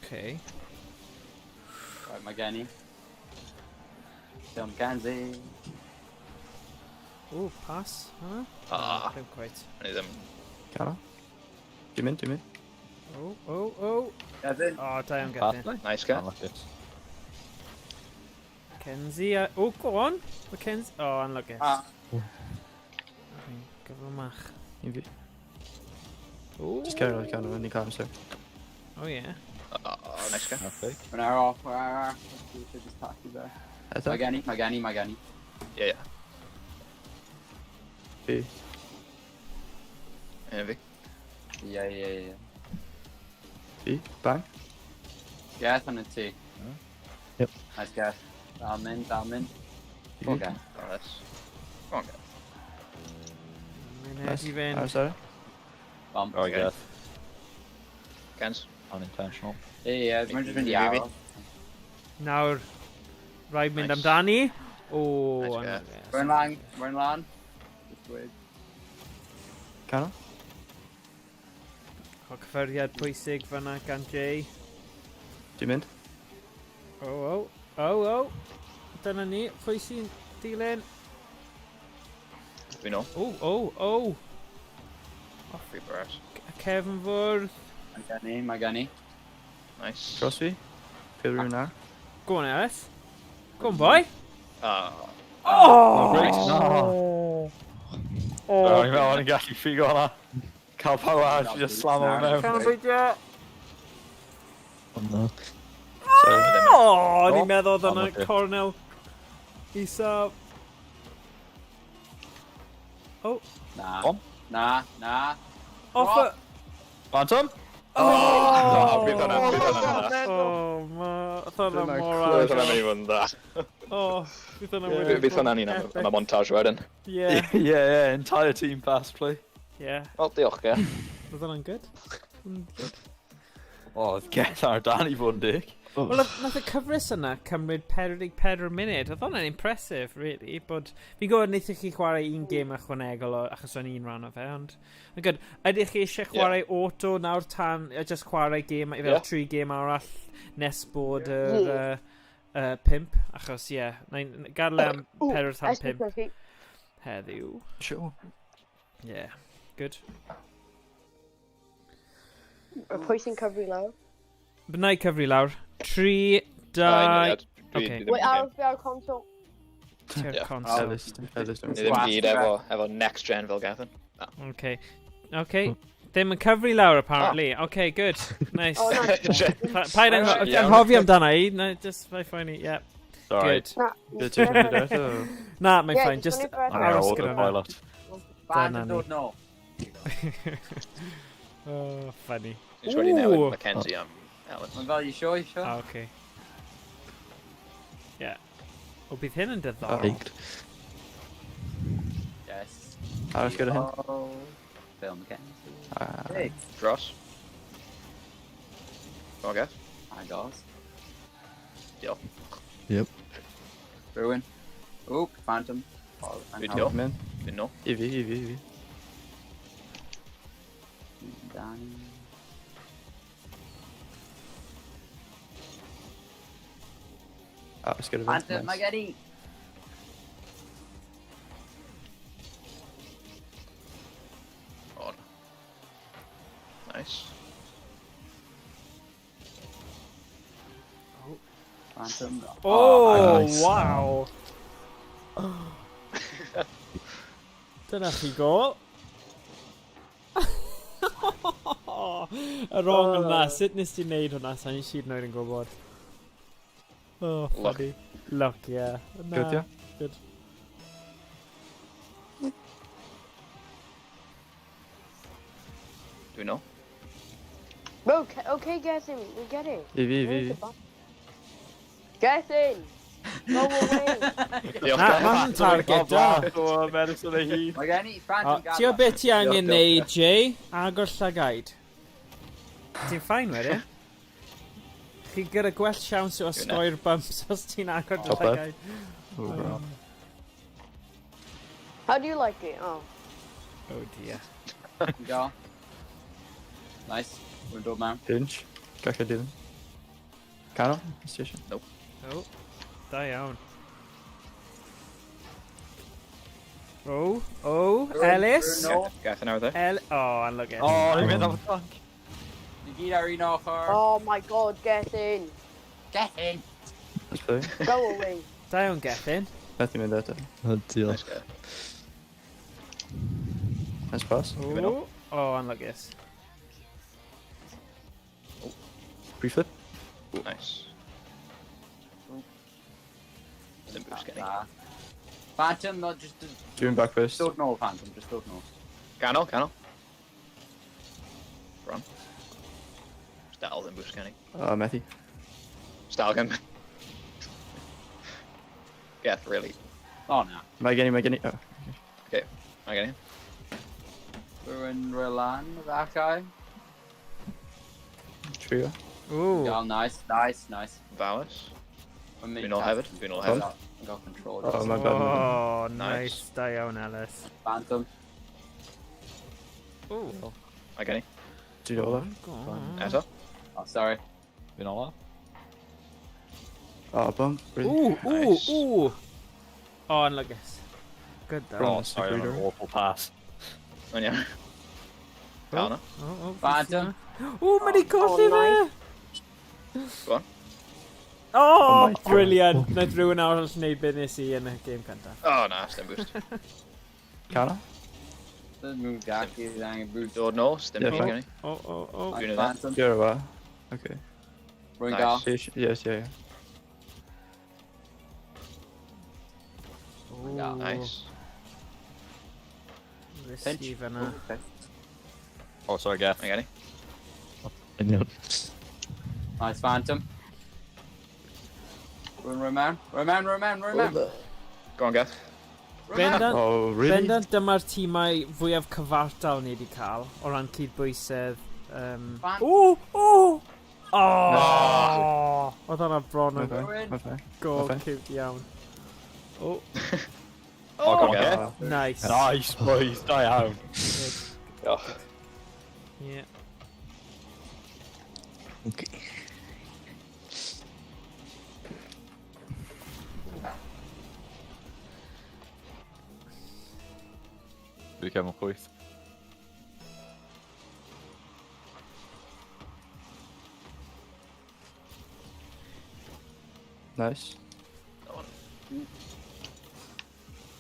Okay. Right, Mageni. Still Mackenzie. Ooh, pass, huh? Ah. Don't quite. O'n i ddim. Cano. Dwi'n mynd, dwi'n mynd. Oh. Yes, it. Oh, da iawn Pass. get in. Nice Ken. Unlucky. Mackenzie, oh, go on. Mackenzie, oh, unlucky. Ah. Gyflymach. Un fi. Ooh. Just carry on cano, yn i cael amser. Oh, yeah. Oh, nice Ken. Okay. Rhymni off, ah. We should just pass you there. Eto. Mageni. Ie, ie. Fi. Un fi. Yeah. Fi. Bang. Yes, on the T. Yep. Nice guess. Down in. Fi. Okay. Oh, nice. Come on, Ken. Mae'n Nice. edrych fynd. Aros ar e. Bump. Oh, I Okay. guess. Kens. Unintentional. Yeah, mae'n just mynd i Fi. awr. Nawr, rhaid mynd Nice. amdani. Oh, Nice unlucky. Rwy'n lan. Just wait. Cano. Cael cyffyriad pwysig fyna gan Jay. Dwi'n mynd. Oh. Dyna ni, pwy sy'n dilyn? Dwi'n know. Oh. Free burst. Kevin Fwrdd. Mageni. Nice. Dros fi. Feel rhywun ar. Go on, Ellis. Go on, boy. Ah. Oh! Great. No. O'n i'n gallu ffigo hwnna. Cael power, just slam o'n mewn. Can beidio? O no. O, o'n i'n meddwl oedd yna Unlucky. cornel. Isaf. O, Nah. On. Nah. off y... Phantom? Oh, bydd hwnna'n O, ma... Thought Dyna yna mor clywed Bydd hwnna'n agos. mynd i fod yn dda. O, bydd hwnna wedi... Bydd hwnna'n un am y montage wedyn. Yeah, Yeah, entire team pass play. yeah. Wel, diolch, ge. Bydd hwnna'n good. O, get ar dan i fod yn dig. Wel, nath y cyfres yna cymryd 44 munud. Oedd hwnna'n impressive, really, bod... Fi'n gwybod wnaethon chi chwarae un gêm ychwanegol achos o'n un rhan o fe, ond... Yn good. Ydych chi eisiau chwarae auto nawr tan, just chwarae gêm, fel 3 gêm arall nes bod yr 5, achos, ie, gadael am 4 tan 5 heddiw. Sure. Yeah, good. Pwy sy'n cyfri lawr? Bynnau cyfri lawr. 3, 2... Okay. Wait, Arf fi ar console. Ti'r Ie. console. Elis. Ni ddim gyd efo next gen fel gathon. Okay. Okay. Ddim yn cyfri lawr, apparently. Okay, good. Nice. Oh, no. Paid anghofio amdana i. No, just my funny. Yeah. Sorry. Good. Na. Good to find out. Nah, my Yeah, fine. just Just whenever I- I'm aros an gyda hwnna. autopilot. Phantom Dyna ni. don't know. Oh, funny. Dwi'n wedi newid Ooh. Mackenzie am Ellen. Mae'n fel, you sure? Ah, okay. Yeah. O, bydd hyn yn diddorol. Eight. Yes. Aros gyda hyn. Oh. Phil Mackenzie. Hey, Dros. Go on, guys. hi guys. Diolch. Yep. Ruin. Oop, Phantom. Oh, and Good how- job. Man. Dwi'n no. Evi. Danny. Aros gyda Phantom, hyn. mae gen i. On. Nice. Phantom. Oh, nice. wow. Dyna chi gol. Y wrong yna. Sut nes ti wneud hwnna? Sa'n i'n siŵr nawr yn gwybod. Oh, Luck. funny. Luck, yeah. Na, Good, yeah. Good. Dwi'n no. Bro, okay, get in. We get it. Evi. Get in! Go away! Diolch, Na, guys. ma'n target da. O, medicine ei hun. Mae gen i Phantom Ti o beth ti angen neud, Jay? Agor llagaid. Ti'n ffain wedyn? Chi gyda gwell siawns o osgoi'r bumps os ti'n agor dy Top up. llagaid. How do you like it? Oh. Oh dear. Go. Nice. We're done now. Pinch. Gallai dilyn. Cano? Station. Oh, da iawn. Oh, Ellis. No. Gath yn awr dde. Oh, unlucky. O, ni'n mynd am y tank. Ni gyd ar un ochr. Oh my god, get in! Get in. Let's play. Go away. Da iawn, Gethin. Nath ni'n mynd eto. O, diolch. Nice guy. Nice pass. Oh, unlucky. Pre-flip. Nice. Ddim boost gen i. Nah. Phantom, no, just Doing back first. don't know, Phantom, just don't know. Canol. Run. Stal ddim boost gen i. Methu. Stal gen. Gath, really. Oh, no. Mae gen i. Oh. Mae gen i. Ruin Rylan, that guy. Trio. Ooh. Oh, nice. Fawes. Dwi'n Dwi'n ôl hefyd. I got control. Oh, my bad. Oh, Nice. nice. Da iawn, Ellis. Phantom. Ooh. Mae gen i. Ti'n ôl Eto. Oh, sorry. Fi'n ola. Oh, bump. Ooh, Nice. ooh. Oh, unlucky. Good though. Oh, sorry, that was an awful pass. Mae'n iawn. Cael no. Oh, Phantom. Ooh, mae di colli fe! Go on. Oh, my God. brilliant. Naeth rhywun arall wneud beth nes i yn y gêm cyntaf. Oh, na, ddim boost. Cano? Dyna move Jackie, angen boost. Dod nos, dim Yeah, byd fine. gen i. Oh. Dwi'n Phantom. Gorau. Okay. Rwy'n Nice. gael. Yes, yeah. Oh. Nice. Receive yna. Oh, sorry, Gaff. Mae gen i. Union. Nice Phantom. Rwy'n mewn. Go on, Gath. Bendant, Oh, really? bendant dyma'r tîmau fwyaf cyfartal ni wedi cael o ran cydbwysedd. O! Oedd hwnna bron yn Okay. go Okay. cute iawn. O, Oh, go on, Gaff. nice. Nice, boys. Da iawn. Good. Oh. Yeah. Okay. Dwi'n cael chwyth. Nice.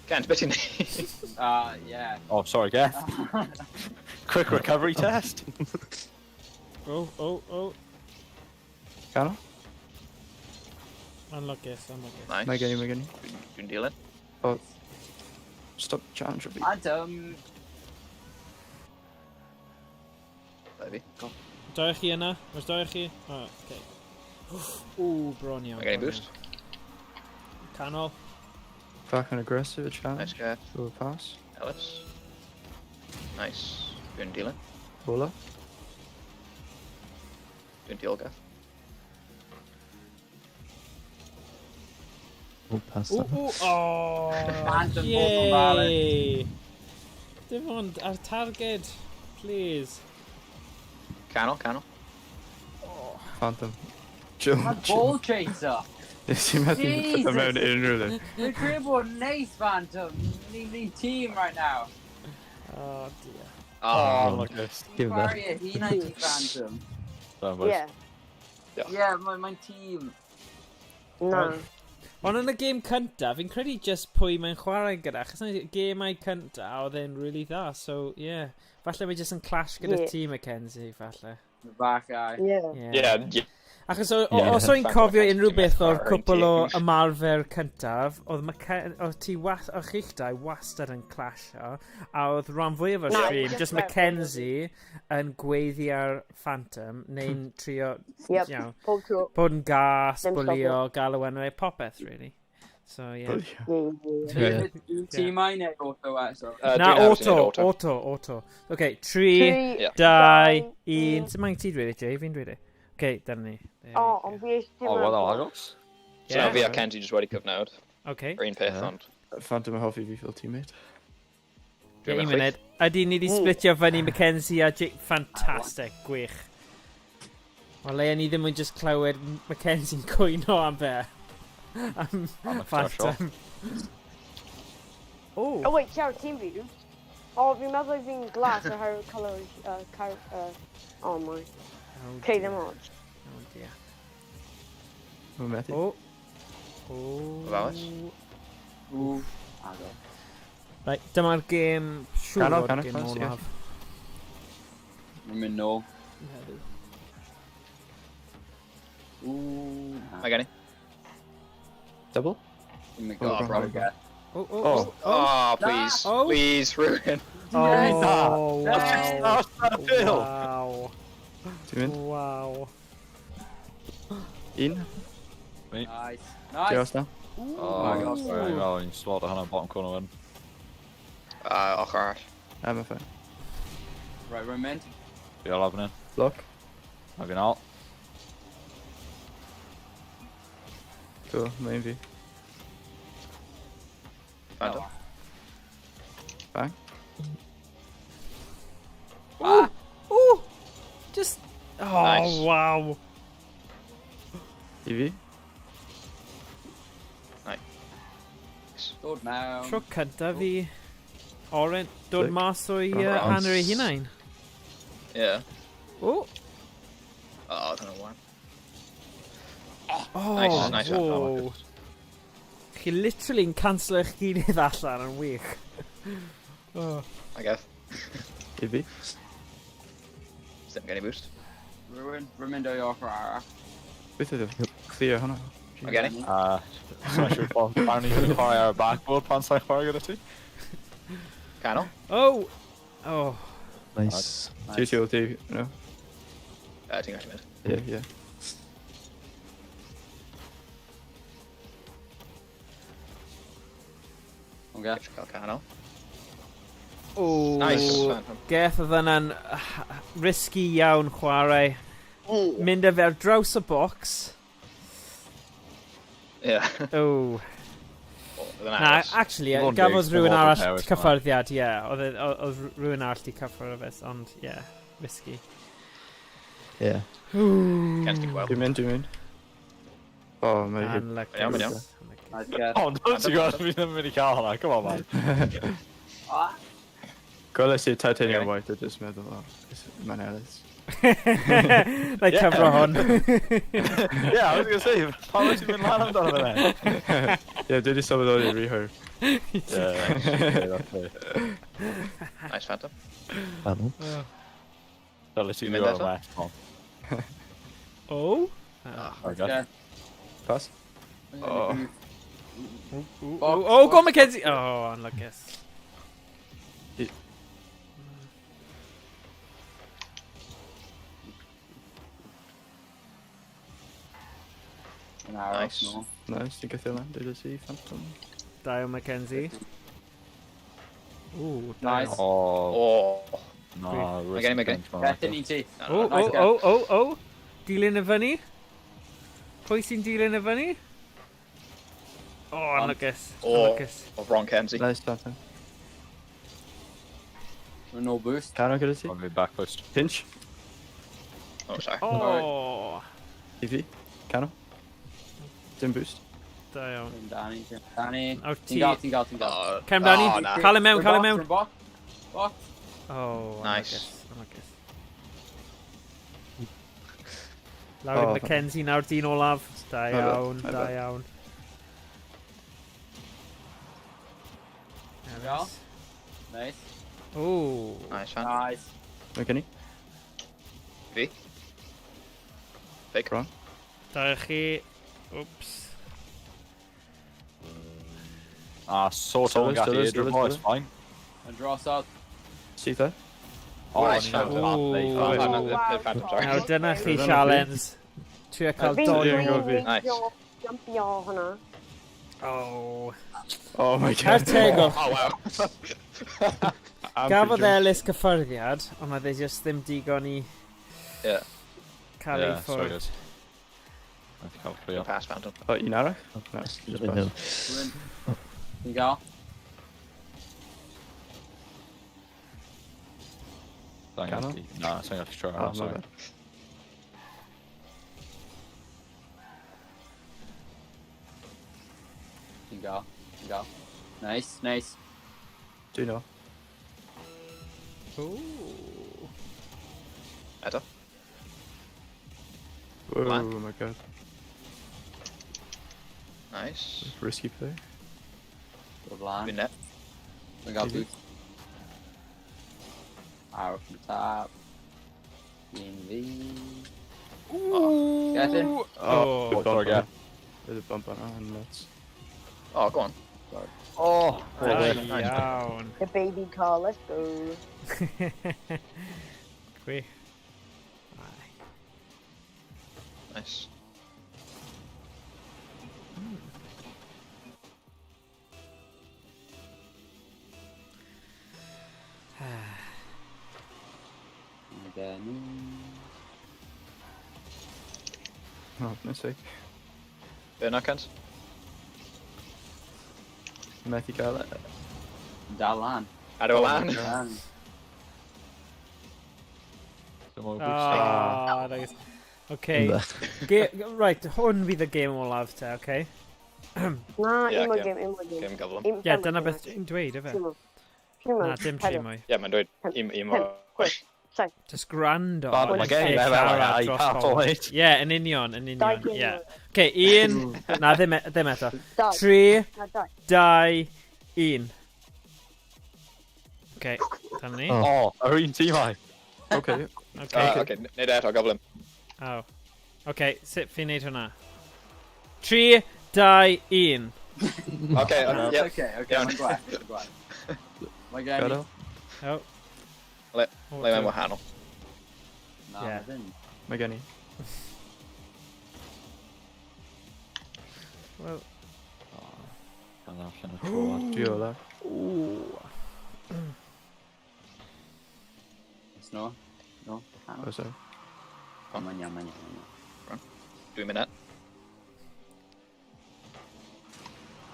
Kent, beth ti'n neud? Yeah. Oh, sorry, Gaff. Quick recovery test. Oh. Cano? Unluckus. Nice. Mae gen i. Dwi'n dilyn. Oh. Stop challenge fi. Phantom. Baby. Dau chi yna? Oes dau chi? O, oce. O, bron iawn. Mae gen i boost. Canol. Back and aggressive challenge. Nice, Gath. Through a pass. Ellis. Nice. Dwi'n dilyn. Bola. Dwi'n deal, Gath. Oh, pass O, that. Phantom both yn barod. yay! Dim ond ar targed, please. Canol. Phantom. Chill. Ball chaser. Nes i methu Jesus. ffyta mewn unrhyw le. Dwi'n credu bod nice Phantom. Ni'n team right now. Oh dear. Oh, look at this. Give that. Barrier, hi'n anti-Phantom. Sorry, boys. Yeah. Yeah, mae'n team. No. Ond yn y gêm cynta, fi'n credu just pwy mae'n chwarae gyda, achos yn y gêmau cynta, oedd e'n really dda, so yeah. Falle mae just yn clash gyda Yeah. tîm Mackenzie, falle. Back eye. Yeah. Yeah. Achos Yeah. os o'n cofio unrhyw beth o'r Ar cwpl o un ymarfer cyntaf, oedd ti o chi'ch dau wastad yn clasho, a oedd rhan fwyaf o'r Na, stream, just just about Mackenzie yn gweiddi ar Phantom, neu'n trio, Yep. you know, Pull to up. bod yn gas, Ddim bwlio, galw yn ei popeth, really. So, yeah. Yeah. Team I neu auto so. Na, Dwi'n aros i neud auto. Okay, 3, Yeah. 2, 1. Sut mae'n ti dweud, Jay? Fi'n dweud. Okay, dyna ni. There we Oh, go. ond fi eisiau Oh, well, agos. So now fi a Kenji just wedi cyfnawd. Okay. Yr un peth, Yeah. ond... Phantom yn hoffi fi fel teammate. Yeah, Dwi'n un chwith. munud. Ydy ni wedi splitio fyny Mackenzie a Jake. Fantastic, gwych. O leia ni ddim yn just clywed Mackenzie'n cwyno am fe. Am Phantom. Oh, Oh, wait, siarad team view. Oh, fi'n meddwl fi'n glas o her colour, oh my. Okay, ddim ots. Oh dear. Mae'n methu. Oh. Oh. Ofalus? Ooh. Agos. Right, dyma'r gêm siŵr Canol, o'r canol, gêm canol, olaf. Mae'n mynd nôl. Ooh. Mae gen i. Double? Dwi'n mynd Oh, gael bro. get. Oh, oh, Oh. oh. Oh, please. Oh. Please, ruin. Oh, wow. Bill. Wow. Ti'n mynd? Wow. Un? Nice. Diolch na. Oh, sorry, well, you slaughter hwnna bottom corner win. Och arall. Mae'n ffain. Right, rwy'n mynd. Fi all happening. Block. I've been out. Cool, mae un fi. Phantom. Bang. Oh, oh, just. Oh, Nice. wow. I fi. Dod mewn. Tro cynta fi. Oren, dod Sick. mas o'i Right. hanner ei hunain. Yeah. Oh, Oh, dyna wan. oh, Nice. whoa. Chi literally yn cancel eich gilydd allan yn wych. Oh, I guess. TV. Stim gen i boost. Rhymni Ymarfer arall. Beth ydw? Clear hwnna. Mae gen i. So siŵr bod barn i'n chwarae ar y backboard pan sa'n chwarae gyda ti. Canol. Oh! Oh. Nice. GTLT, no? Ti'n gallu mynd. Yeah. Okay. Cael canol. Oh. Nice. Geth oedd yna'n risky iawn chwarae. Mynd â fe ar draws y box. Ie. Oh. Oedd yn Na, aros. actually, Dim ond gafodd gigs, rhywun dim ond arall Paris, cyffyrddiad, ie. Oedd rhywun arall di cyffyrddiad, ond, ie, risky. Yeah. Gen ti'n gweld. Dwi'n mynd. Oh, mae hi. Unlucky. Iawn, iawn. Nice get. O, dwi'n ti'n gwybod, fi ddim yn mynd i cael hwnna. Come on, man. Gwelais i'r titanium white, a jyst meddwl, mae'n Ellis. Like cyfro hon. Yeah, I was going to say, pan wyt ti'n mynd lan amdano fe? Ie, dwi wedi sylweddoli reherb. Nice Phantom. Panel. Dyle ti'n Dwi'n mynd mynd eto? o'r left, Oh? Nice man. get. Pass? Oh. Oh, go Mackenzie! Oh, unlucky. An arrow, Nice. no. Nice, ti'n gyffio lan, dwi wedi si, Phantom. Da o Mackenzie. Ooh, Nice. Oh, O. no, Mae gen i, mae gen i. Bethyn i ti. Oh, Nice oh. Dilyn y fyny. Pwy sy'n dilyn y fyny? Oh, unluckys. O. Unluckys. O Bron Kenzie. Nice, Phantom. No boost. Cano gyda ti? Probably back post. Pinch? Oh, sorry. Oh. TV? Cano? Dim boost. Da iawn. Danny. Danny. Awr ti. Ti'n gael. Oh, Cam Danny, oh, na. cael e mewn. Box. Oh, Nice. unluckys. Lawr i Oh, Mackenzie nawr dyn olaf. Da iawn, My da bad. iawn. Go. Nice. Ooh. Nice Phantom. Nice. Mae gen i? Fi. Fake. Wrong. Da chi. Oops. Sort Still o'n is, gallu still is, edrych still is, mo, still it's is. fine. And draw out. See there? Oh, Nice nice. Phantom. Ooh. Oh, no, wow. Phantom, sorry. Nawr dyna chi Dyna challenge. Trio cael Fi'n Don't doi. even go fi. Nice. jumpio hwnna. Oh. Oh my Er god. tegol. Oh, wow. Gafodd Ellis gyffyrddiad, ond oedd e jyst ddim digon i Ie. cael ei Yeah, sorry, ffwrdd. guys. Nath i cael ffrio. Pass Phantom. Oh, un arall? Nice, just pass. Ti'n gael. Canol? Na, sa'n gallu tro. Oh, my sorry. bad. Ti'n gael. Nice. Do you know? Ooh. Eto. Oh Blank. my god. Nice. Risky play. Go flan. Fi'n net. Ti'n gael Easy. boost. Arrow from the top. V. Get in. Oh. Good sorry, bump yeah. on it. Bit of bump on it and nuts. Oh, go on. Oh, Da Nice. iawn. The baby car, let's go. Gwi. Nice. And then... Oh, mistake. Be yna, Kent? Methu gael e. Dal lan. Adw o lan. Lan. dim ond boost. Ah, nice. Okay. Right, hwn fydd y game olaf te, okay? Na, Ie, un mwy ocê. game. Game gyflym. Un- Ie, un- dyna un- beth dwi'n dweud, efe? un- un- Na, dim tri pedwar. mwy. Ie, mae'n dweud i mo... Just gwrando. Bad, mae gen i lle lefel siarad ai, dros can't pobl. wait. Ie, yn union, yn Dau union. game Ie. mwy. Okay, un. Na, ddim eto. Dau. 3, Na, dau. 2, 1. Okay, dyna ni. Oh. Yr un tîm ai. Okay. Okay. Okay, nid eto, gobl him. Oh. Okay, sut fi'n neud hwnna? 3, 2, 1. Okay, Okay, yep. okay, mae'n gwell, mae'n gwell. Mae gen i... Gorau. Oh. Le Oh, mae'n two. wahanol. Na, Ie. mae ddim. Mae gen i. Well, Gan allan y trwad. Dwi ola. ooh. Oes no? No? O, sorry. Mae'n iawn. Dwi'n mynd et.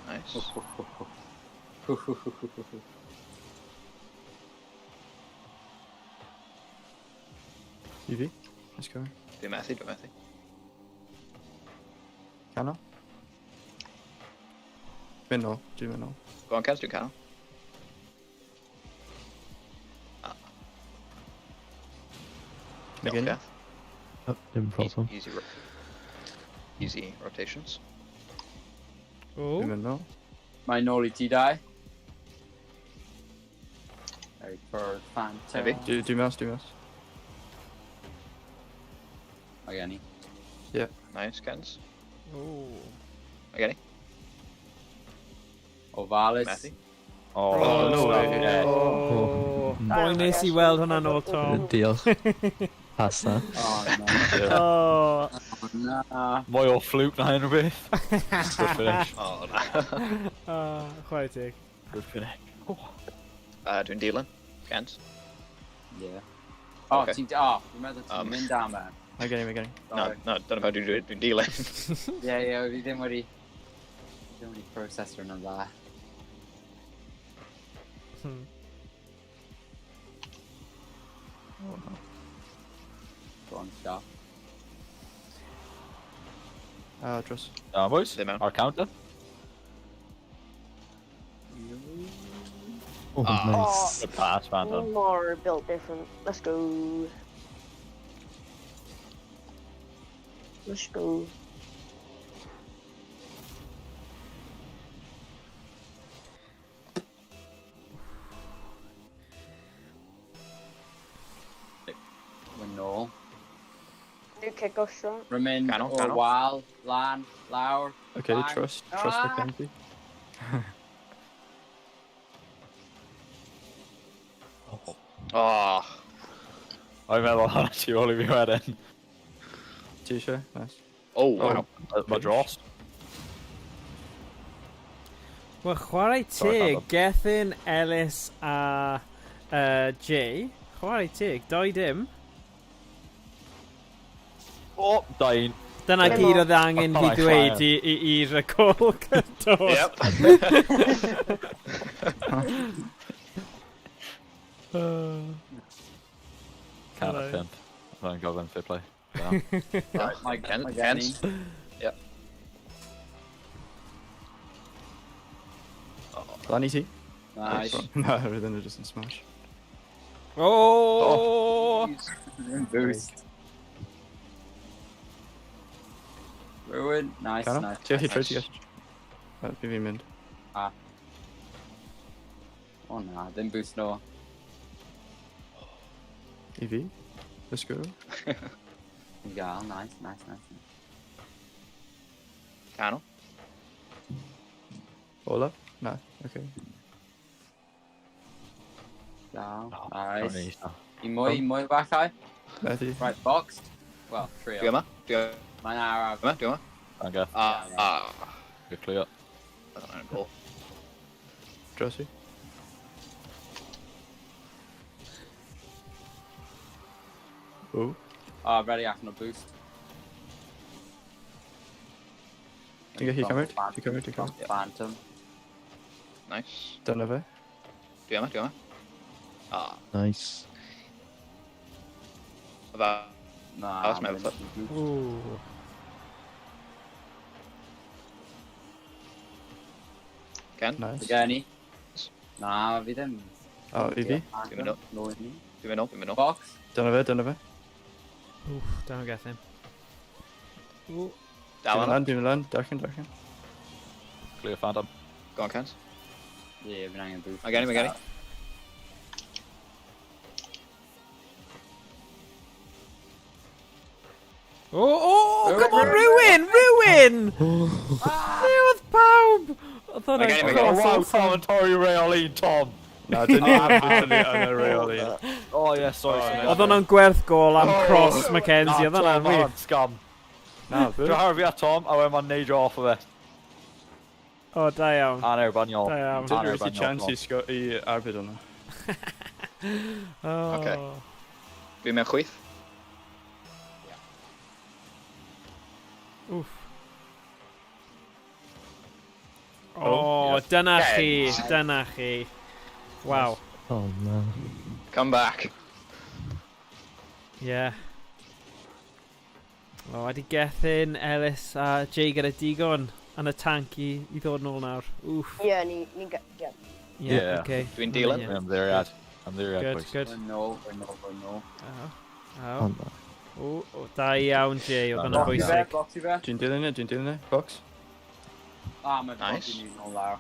Nice. I fi. Let's go. Dwi'n methu. Cano. Mynd nôl. Dwi'n mynd nôl. Go on, Kens, dwi'n canol. Mae gen i. Oh, dim problem. Easy rotations. Ooh. Dwi'n mynd nôl. Mae'n nôl i ti dau. Very for Phantom. Maybe. Dwi'n mas. Mae gen i. Nice, Kens. Ooh. Mae gen i. Ofalis. Methu. Oh, no way. Oh. Boi nes I weld hwnna nôl, Tom. Diolch. Pass that. Oh, no. Oh. Oh, na. Mwy o fluke na hyn o beth. Good finish. Oh, na. Chwarae teg. Good finish. Dwi'n dilyn. Kens. Yeah. Oh, Okay. ti'n... Oh, dwi'n meddwl ti'n mynd am e. Mae gen i. No, dyna pa dwi'n dilyn. Ie, fi ddim wedi... Ddim wedi processor yna'n dda. Go on, stop. Dros. Boys, Ddim mewn. our counter. Oh, nice. Good pass, Phantom. More built different. Let's go. Let's go. Mae'n nôl. New kick off shot. Rymyn Canol, o canol. wal, lan, lawr. Okay, bang. trust the Ah! Kenzie. Oh, I'd meddwl hwnna ti ôl I fi wedyn. Ti eisiau? Nice. oh, wow. Mae drost. Wel, chwarae Sorry, teg, Phantom. Gethin, Ellis a Jay. Chwarae teg, doi dim. O, da un. Dyna Dim gyd o. oedd angen Oh, fi my dweud God. i'r recall cyntaf. Yep. Can Hello. of pimp. Mae'n gofyn fair play. Mae Kens. gen i. Lan I ti? Nice. No, everything is just in smash. Oh! Boost. Ruin. Nice, Cano? nice. Ti allu nice. troi ti gallu? Fi fi'n mynd. Oh na, ddim boost no. I fi? Let's go. Yn gael, nice. Canol. Ola? No, okay. Gael, Oh, nice. I mwy bachau. Methu. Right, boxed. Well, trio. Dwi yma. Mae'n araf. Dwi yma. Thank you. Good clear. That's cool. Dros i. Oh. Oh, ready allan o boost. Ti'n gallu cymryd? Ti'n cymryd? Phantom. Nice. Dyna fe. Dwi yma. Nice. Fa. Na, Oes, mewn flip. Ooh. Ken. Nice. Gen i. Na, fi ddim. O, I fi? Dwi'n mynd o. No, i ni. Dwi'n mynd o. Box. Dyna fe. Oof, down Gethin. Ooh. Dal yna. Dwi'n mynd lan. Darchen. Clear Phantom. Go on, Kens. Ie, fi'n angen boost. Mae gen i. Come on, Rhywun! Lle oedd pawb? Oedd hwnna'n Okay, cross Wow, awesome. Tom and Tori Reolene, Tom. Na, dyn ni literally yn y reoli. Oh, yeah, sorry. Oedd hwnna'n gwerth gol am cross Mackenzie, oedd hwnna'n wir. Scum. Na, Dwi'n harfi at Tom, a wedyn ma'n neud o off o fe. O, da iawn. A neu baniol. Da iawn. Dyn ni wedi chance i arbyd hwnna. Ocê. Fi mewn chwyth. Wff. O, dyna chi, dyna chi. Waw. Oh no. Come back. Ie. O, wedi gethin Ellis a Jay gyda digon yn y tank i ddod nôl nawr. Wff. Ie, ni get. Ie, Yeah. oce. Dwi'n dilyn. Ie. I'm there, Ad. I'm there, Ad, Good, boys. good. No. Oh no. O, da iawn Jay, oedd hwnna'n bwysig. Boxy fe. Dwi'n dilyn ni, box. Mae'n Nice. boxy ni nôl lawr.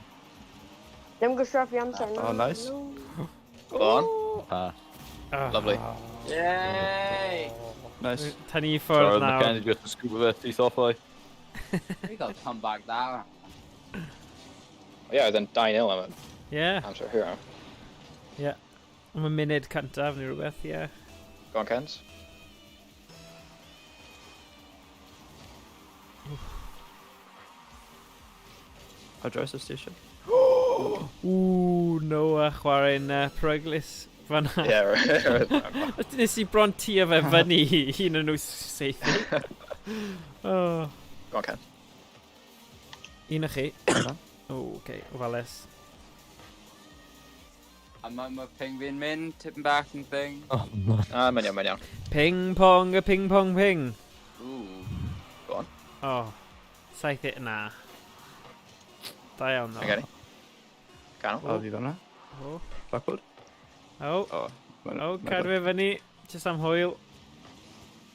Ddim gystraffu amser. Oh, nice. Go on. Lovely. Yay! Nice. Tynnu i Sorry, ffwrdd nawr. Mackenzie just to scoop of it, teeth off, like. We got to come back there. Ie, oedd yn 2-0 am Ie, amser hero. am y munud cyntaf neu rhywbeth, ie. Go on, Kens. Ar draws y station. Ww, Noah chwarae'n peryglis fanna. Ie, right. Nes i bron tio fe fyny un yn nhw seithi. Oh. Go on, Ken. Un o chi. O, oce, ofalus. A mae ping fi'n mynd, tipyn bach yn thing. Oh no. Mae'n iawn. Ping pong, y ping pong ping. Ooh. Go on. O, saith i, na. Da iawn, no. Okay. Canol. O, fi fanna. O, Backward. o, O, cadw fe fyny, just am hwyl.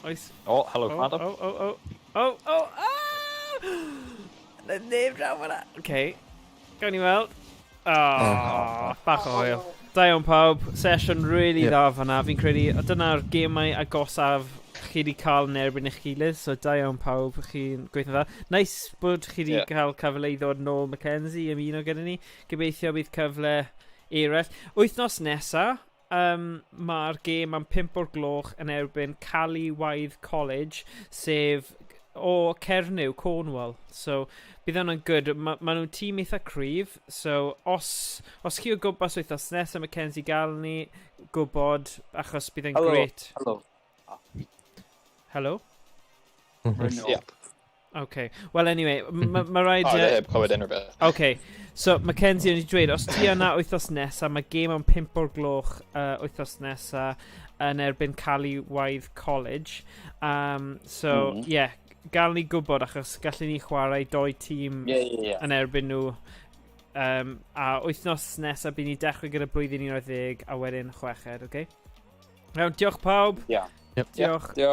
Oes. Oh, hello, O, madam. Na neb draw fanna. Oce, gawn ni weld. O, bach o hwyl. Da iawn pawb, sesiwn really dda fanna. Fi'n credu, dyna'r gemau agosaf chi wedi cael yn erbyn eich gilydd, so da iawn pawb, chi'n gweithio dda. Nice bod chi wedi cael cyfle i ddod nôl Mackenzie ymuno gyda ni. Gobeithio bydd cyfle eraill. Wythnos nesa, mae'r gêm am 5 o'r gloch yn erbyn Cali-Waith College, sef o Cernyw, Cornwall. So, bydd hwnna'n good. Ma nhw'n tîm eitha cryf, so os chi o gwmpas wythnos nesa, Mackenzie gael ni gwybod, achos bydd yn great. Hello? Ie. Okay. Well, anyway, mae rhaid... O, heb clywed unrhyw beth. Okay. So, Mackenzie yn ei dweud, os ti yna wythnos nesa, mae gêm am 5 o'r gloch wythnos nesa yn erbyn Cali-Waith College. So, yeah, gael ni gwybod achos gallwn ni chwarae 2 tîm yn erbyn nhw. A wythnos nesa, bydd ni dechrau gyda blwyddyn 11 a wedyn chweched, okay? Iawn, diolch pawb. Yeah. Yep. Diolch. Diolch.